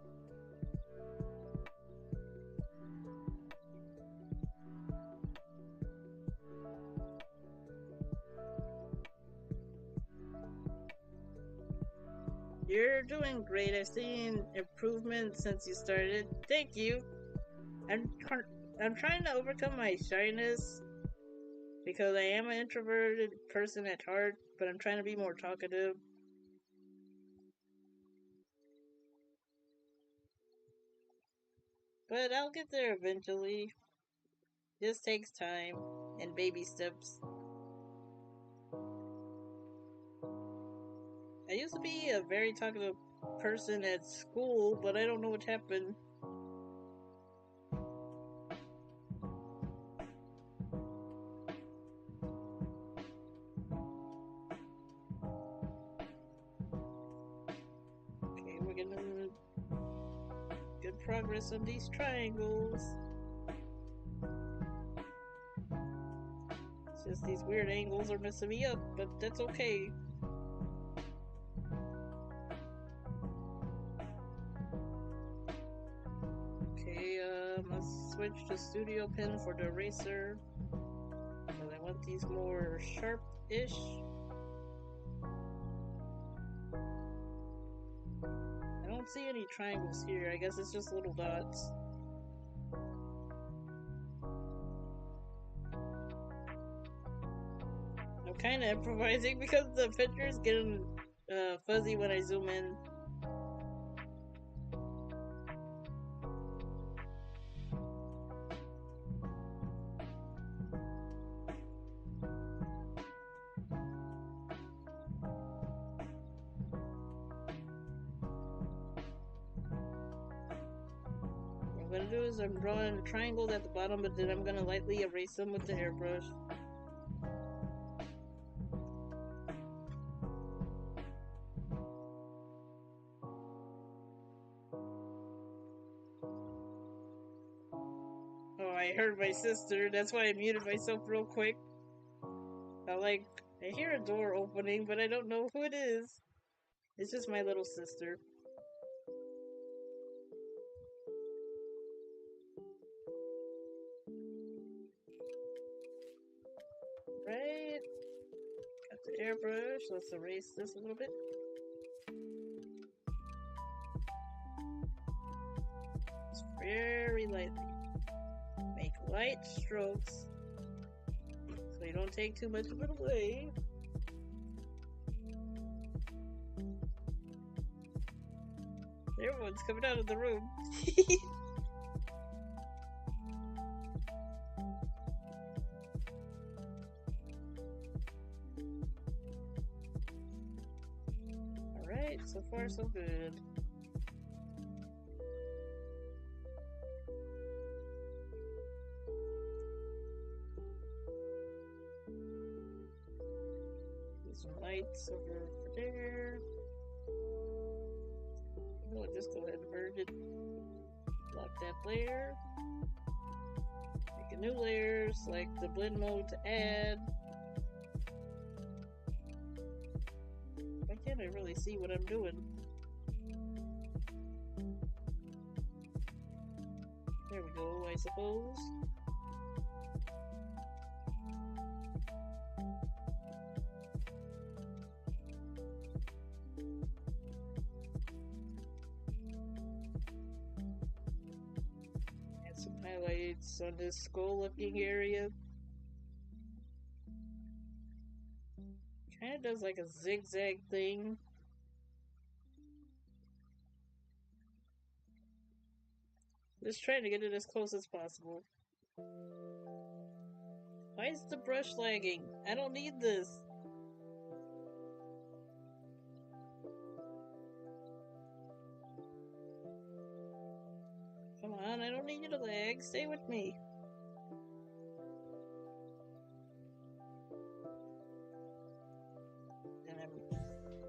You're doing great. I've seen improvement since you started. Thank you. I'm trying to overcome my shyness because I am an introverted person at heart, but I'm trying to be more talkative. But I'll get there eventually. This takes time and baby steps. I used to be a very talkative person at school, but I don't know what happened. Okay, we're getting good progress on these triangles. It's just these weird angles are messing me up, but that's okay. Okay, let's switch to studio pen for the eraser. Because I want these more sharp-ish. I don't see any triangles here. I guess it's just little dots. I'm kind of improvising because the picture is getting fuzzy when I zoom in. What I'm gonna do is I'm drawing triangles at the bottom, but then I'm gonna lightly erase them with the airbrush. Oh, I heard my sister. That's why I muted myself real quick. I hear a door opening, but I don't know who it is. It's just my little sister. Right? Got the airbrush. Let's erase this a little bit. Just very lightly. Make light strokes so you don't take too much of it away. Everyone's coming out of the room. Alright, so far so good. Some lights over there. We'll just go ahead and merge it. Lock that layer. Make a new layer, select the blend mode to add. can't I really see what I'm doing? There we go, I suppose. Add some highlights on this skull-looking area. Kind of does like a zigzag thing. Just trying to get it as close as possible. Why is the brush lagging? I don't need this. Come on, I don't need you to lag. Stay with me. And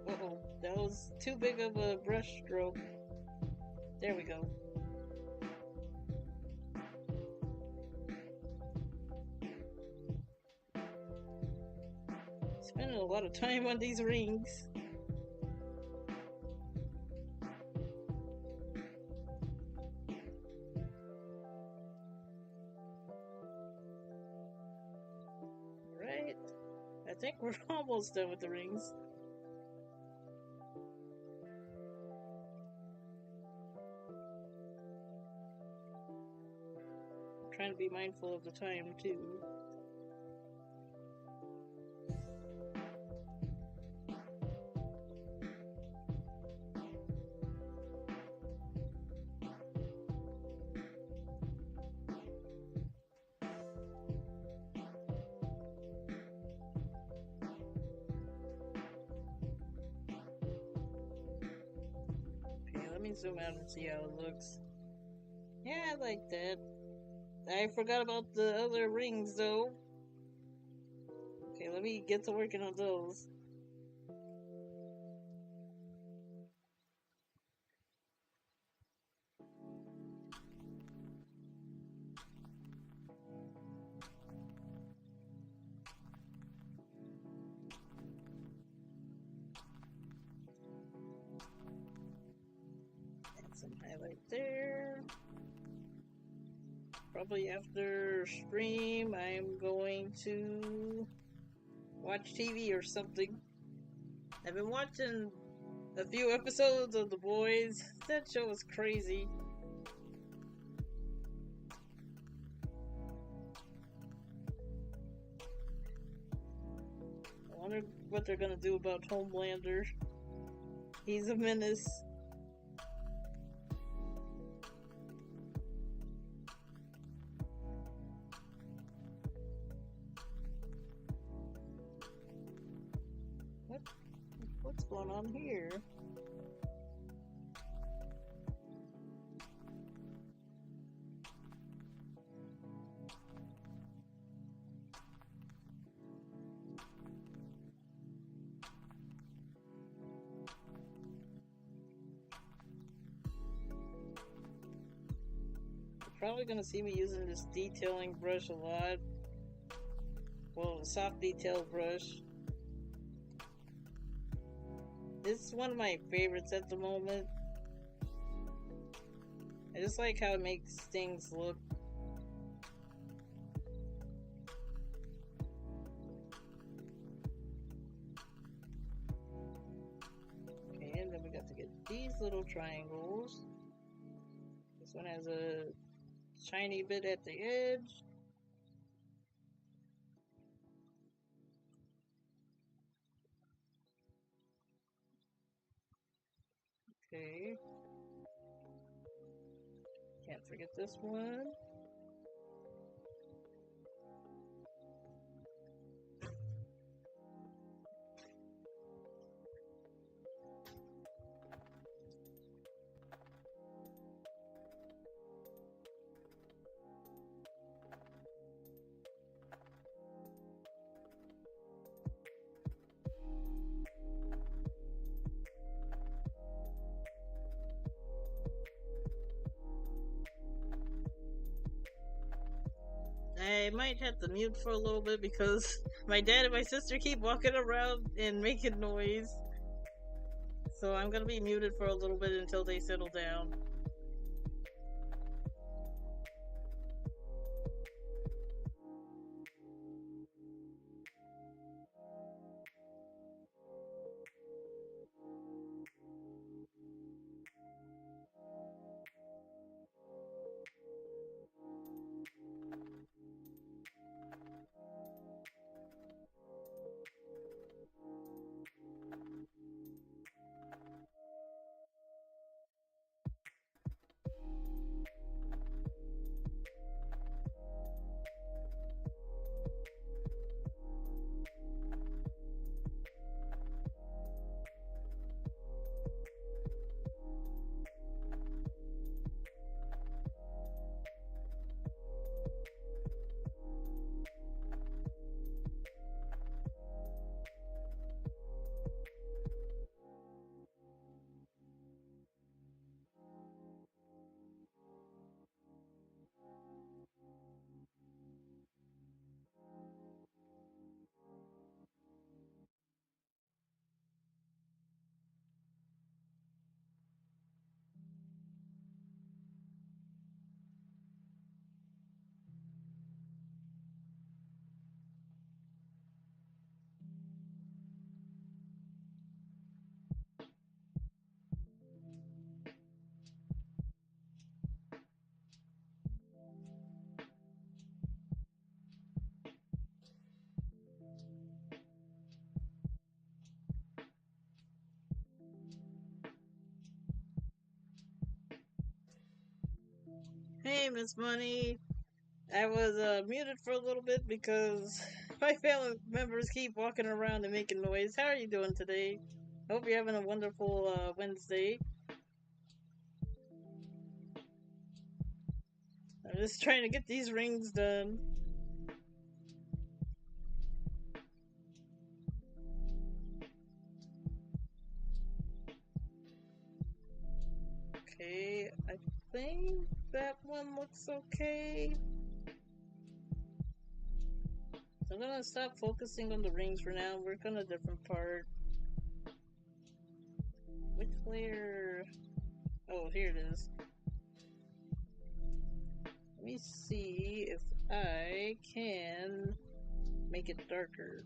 uh-oh, that was too big of a brush stroke. There we go. Spending a lot of time on these rings. Right. I think we're almost done with the rings. I'm trying to be mindful of the time too. Zoom out and see how it looks. Yeah, I like that. I forgot about the other rings though. Okay, let me get to working on those. Highlight there. Probably after stream, I'm going to watch TV or something. I've been watching a few episodes of The Boys. That show was crazy. I wonder what they're gonna do about Homelander. He's a menace. What's going on here? You're probably gonna see me using this detailing brush a lot. Well, the soft detail brush. This is one of my favorites at the moment. I just like how it makes things look. Okay, and then we got to get these little triangles. This one has a shiny bit at the edge. Okay. Can't forget this one. I might have to mute for a little bit because my dad and my sister keep walking around and making noise. So I'm gonna be muted for a little bit until they settle down. Hey, Miss Money. I was muted for a little bit because my family members keep walking around and making noise. How are you doing today? Hope you're having a wonderful Wednesday. I'm just trying to get these rings done. Okay, I think that one looks okay. So I'm gonna stop focusing on the rings for now, work on a different part. Which layer? Oh, here it is. Let me see if I can make it darker.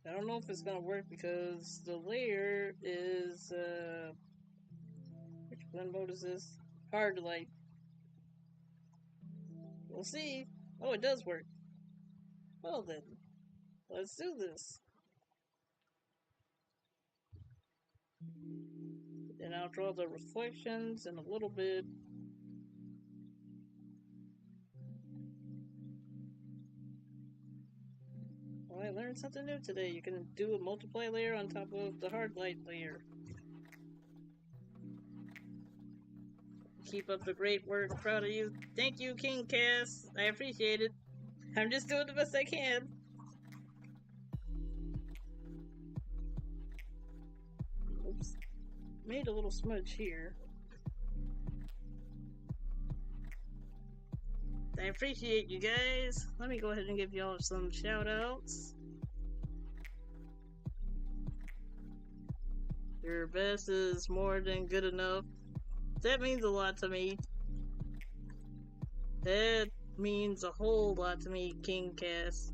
I don't know if it's gonna work because the layer is which blend mode is this? Hard light. We'll see. Oh, it does work. Well then, let's do this. And I'll draw the reflections in a little bit. Well, I learned something new today. You can do a multiply layer on top of the hard light layer. Keep up the great work. Proud of you. Thank you, King Cass. I appreciate it. I'm just doing the best I can. Oops. Made a little smudge here. I appreciate you guys. Let me go ahead and give y'all some shout outs. Your best is more than good enough. That means a lot to me. That means a whole lot to me, King Cass.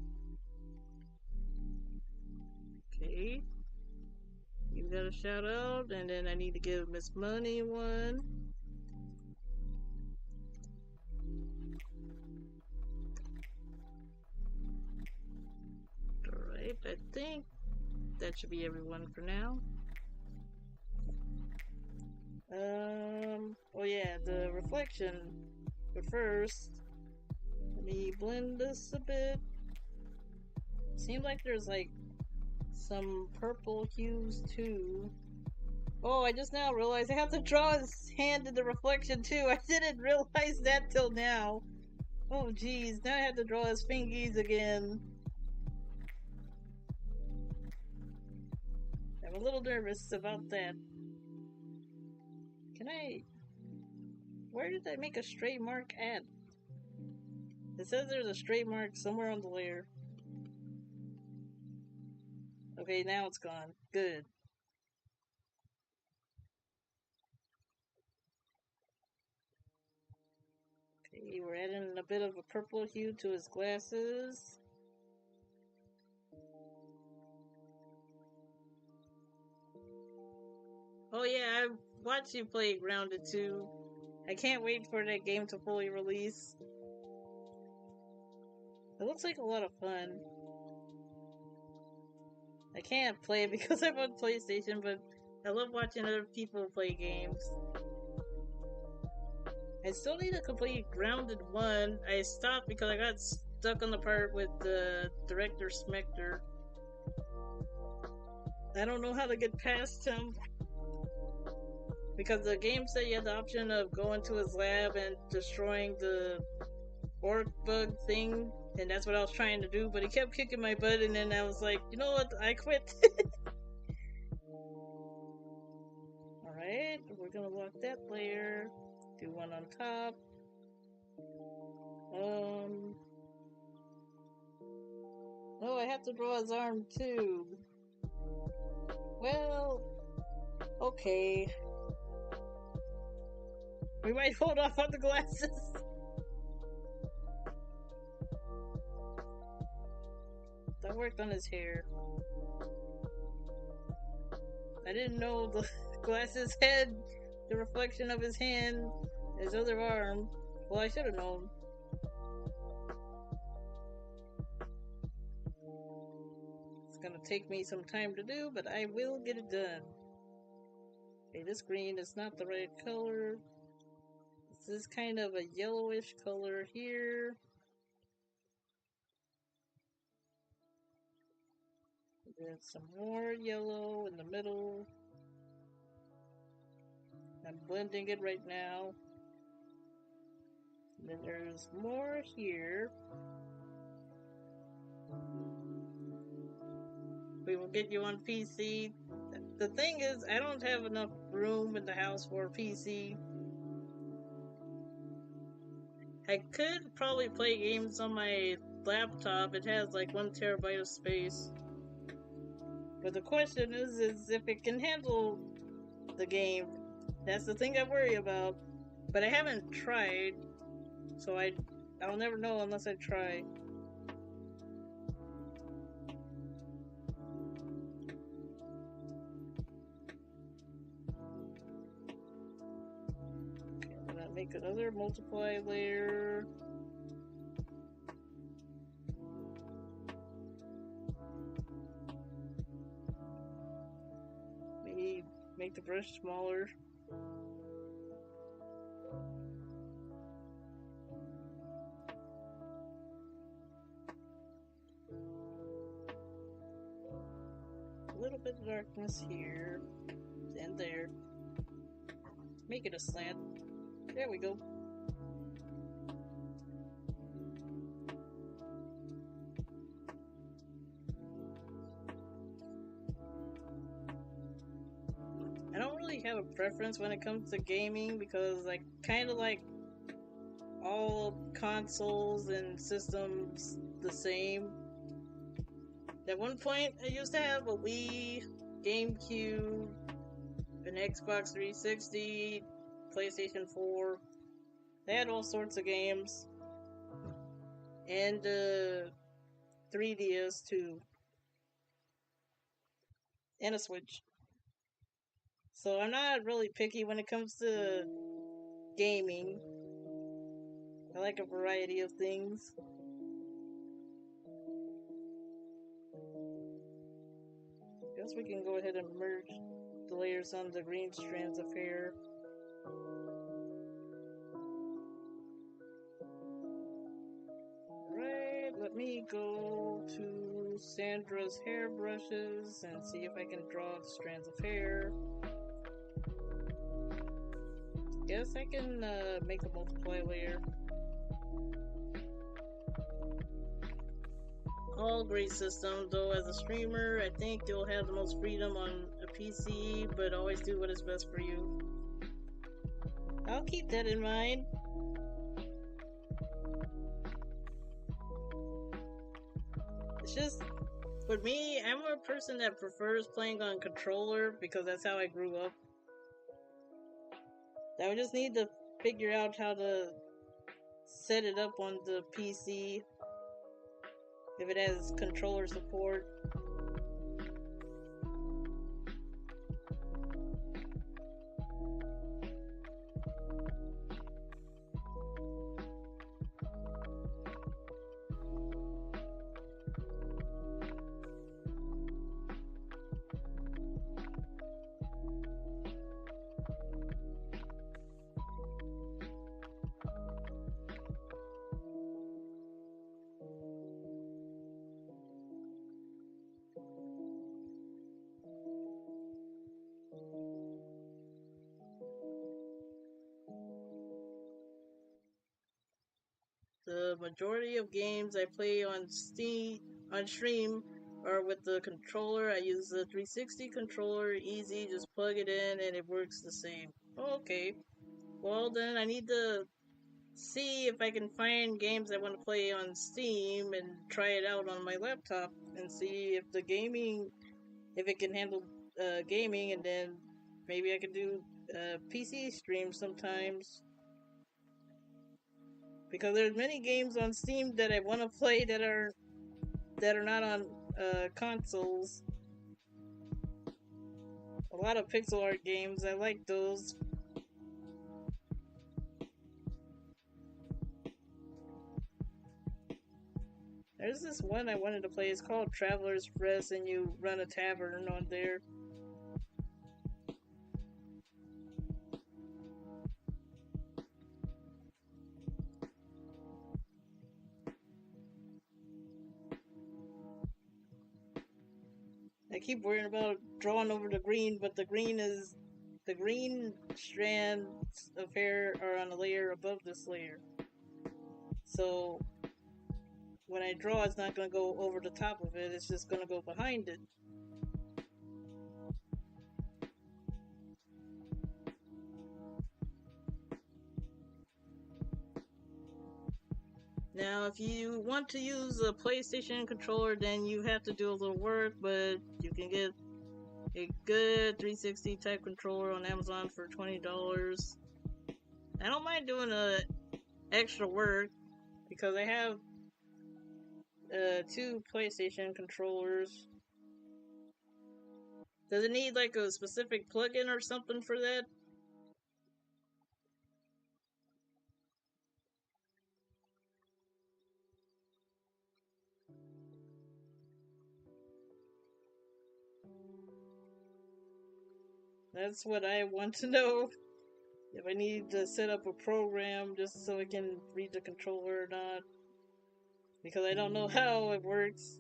Okay. You got a shout out, and then I need to give Miss Money one. Alright, I think that should be everyone for now. Oh yeah, the reflection. But first, let me blend this a bit. Seems like there's like some purple hues too. Oh, I just now realized I have to draw his hand in the reflection too. I didn't realize that till now. Oh geez, now I have to draw his fingies again. I'm a little nervous about that. Can I... Where did I make a stray mark at? It says there's a stray mark somewhere on the layer. Okay, now it's gone. Good. Okay, we're adding a bit of a purple hue to his glasses. Oh yeah, I've watched you play Grounded 2. I can't wait for that game to fully release. It looks like a lot of fun. I can't play it because I'm on PlayStation, but I love watching other people play games. I still need to complete Grounded 1. I stopped because I got stuck on the part with the director Smector. I don't know how to get past him. Because the game said you had the option of going to his lab and destroying the orc bug thing, and that's what I was trying to do, but he kept kicking my butt, and then I was like, you know what, I quit. Alright, we're gonna lock that layer, do one on top. Oh, I have to draw his arm too. Well, okay. We might hold off on the glasses. I worked on his hair. I didn't know the glasses had the reflection of his hand, his other arm. Well, I should have known. It's gonna take me some time to do, but I will get it done. Okay, this green is not the right color. This is kind of a yellowish color here. Then some more yellow in the middle. I'm blending it right now. And then there's more here. We will get you on PC. The thing is, I don't have enough room in the house for a PC. I could probably play games on my laptop. It has like 1 terabyte of space. But the question is if it can handle the game. That's the thing I worry about. But I haven't tried, so I'll never know unless I try. Okay, I'm gonna make another multiply layer. Maybe make the brush smaller. A little bit of darkness here and there. Make it a slant. There we go. I don't really have a preference when it comes to gaming because I kind of like all consoles and systems the same. At one point, I used to have a Wii, GameCube, an Xbox 360, PlayStation 4. They had all sorts of games. And 3DS too. And a Switch. So I'm not really picky when it comes to gaming. I like a variety of things. Guess we can go ahead and merge the layers on the green strands of hair. Right, let me go to Sandra's hair brushes and see if I can draw strands of hair. Guess I can make a multiply layer. All great systems, though as a streamer, I think you'll have the most freedom on a PC, but always do what is best for you. I'll keep that in mind. It's just, for me, I'm a person that prefers playing on controller because that's how I grew up. I would just need to figure out how to set it up on the PC if it has controller support. The majority of games I play on stream are with the controller. I use the 360 controller, easy, just plug it in and it works the same. Okay. Well then I need to see if I can find games I want to play on Steam and try it out on my laptop and see if if it can handle gaming, and then maybe I can do PC streams sometimes. Because there's many games on Steam that I want to play that are not on consoles. A lot of pixel art games, I like those. There's this one I wanted to play. It's called Traveler's Rest, and you run a tavern on there. I keep worrying about drawing over the green, but the green strands of hair are on a layer above this layer. So when I draw, it's not going to go over the top of it, it's just going to go behind it. Now, if you want to use a PlayStation controller, then you have to do a little work, but you can get a good 360 type controller on Amazon for $20. I don't mind doing extra work because I have 2 PlayStation controllers. Does it need like a specific plugin or something for that? That's what I want to know. If I need to set up a program just so I can read the controller or not. Because I don't know how it works.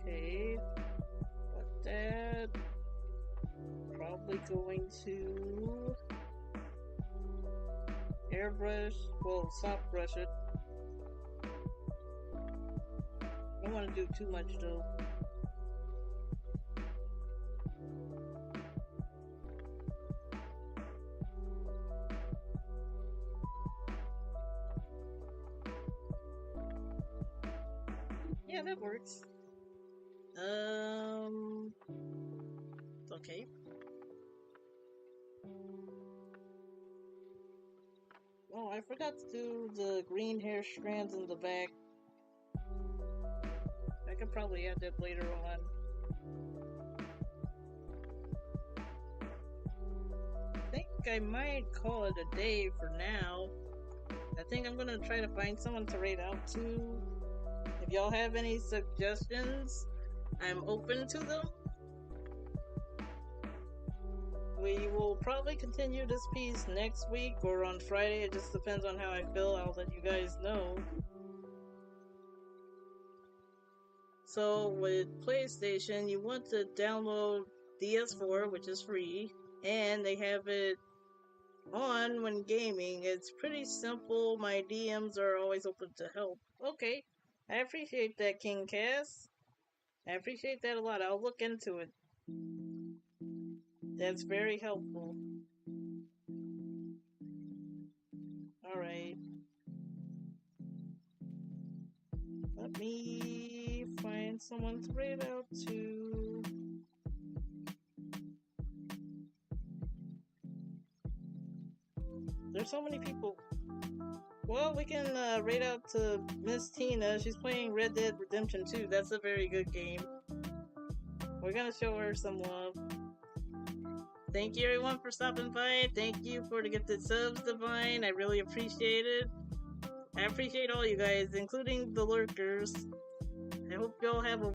Okay. Got that. Probably going to airbrush. Well, soft brush it. I don't want to do too much though. Yeah, that works. Okay. Oh, I forgot to do the green hair strands in the back. I could probably add that later on. I think I might call it a day for now. I think I'm gonna try to find someone to raid out to. If y'all have any suggestions, I'm open to them. We will probably continue this piece next week or on Friday. It just depends on how I feel. I'll let you guys know. So with PlayStation, you want to download DS4, which is free, and they have it on when gaming. It's pretty simple. My DMs are always open to help. Okay, I appreciate that, King Cass. I appreciate that a lot. I'll look into it. That's very helpful. Alright. Let me find someone to raid out to. There's so many people. Well, we can raid out to Miss Tina. She's playing Red Dead Redemption 2. That's a very good game. We're gonna show her some love. Thank you everyone for stopping by. Thank you for the gifted subs, Divine. I really appreciate it. I appreciate all you guys, including the lurkers. I hope y'all have a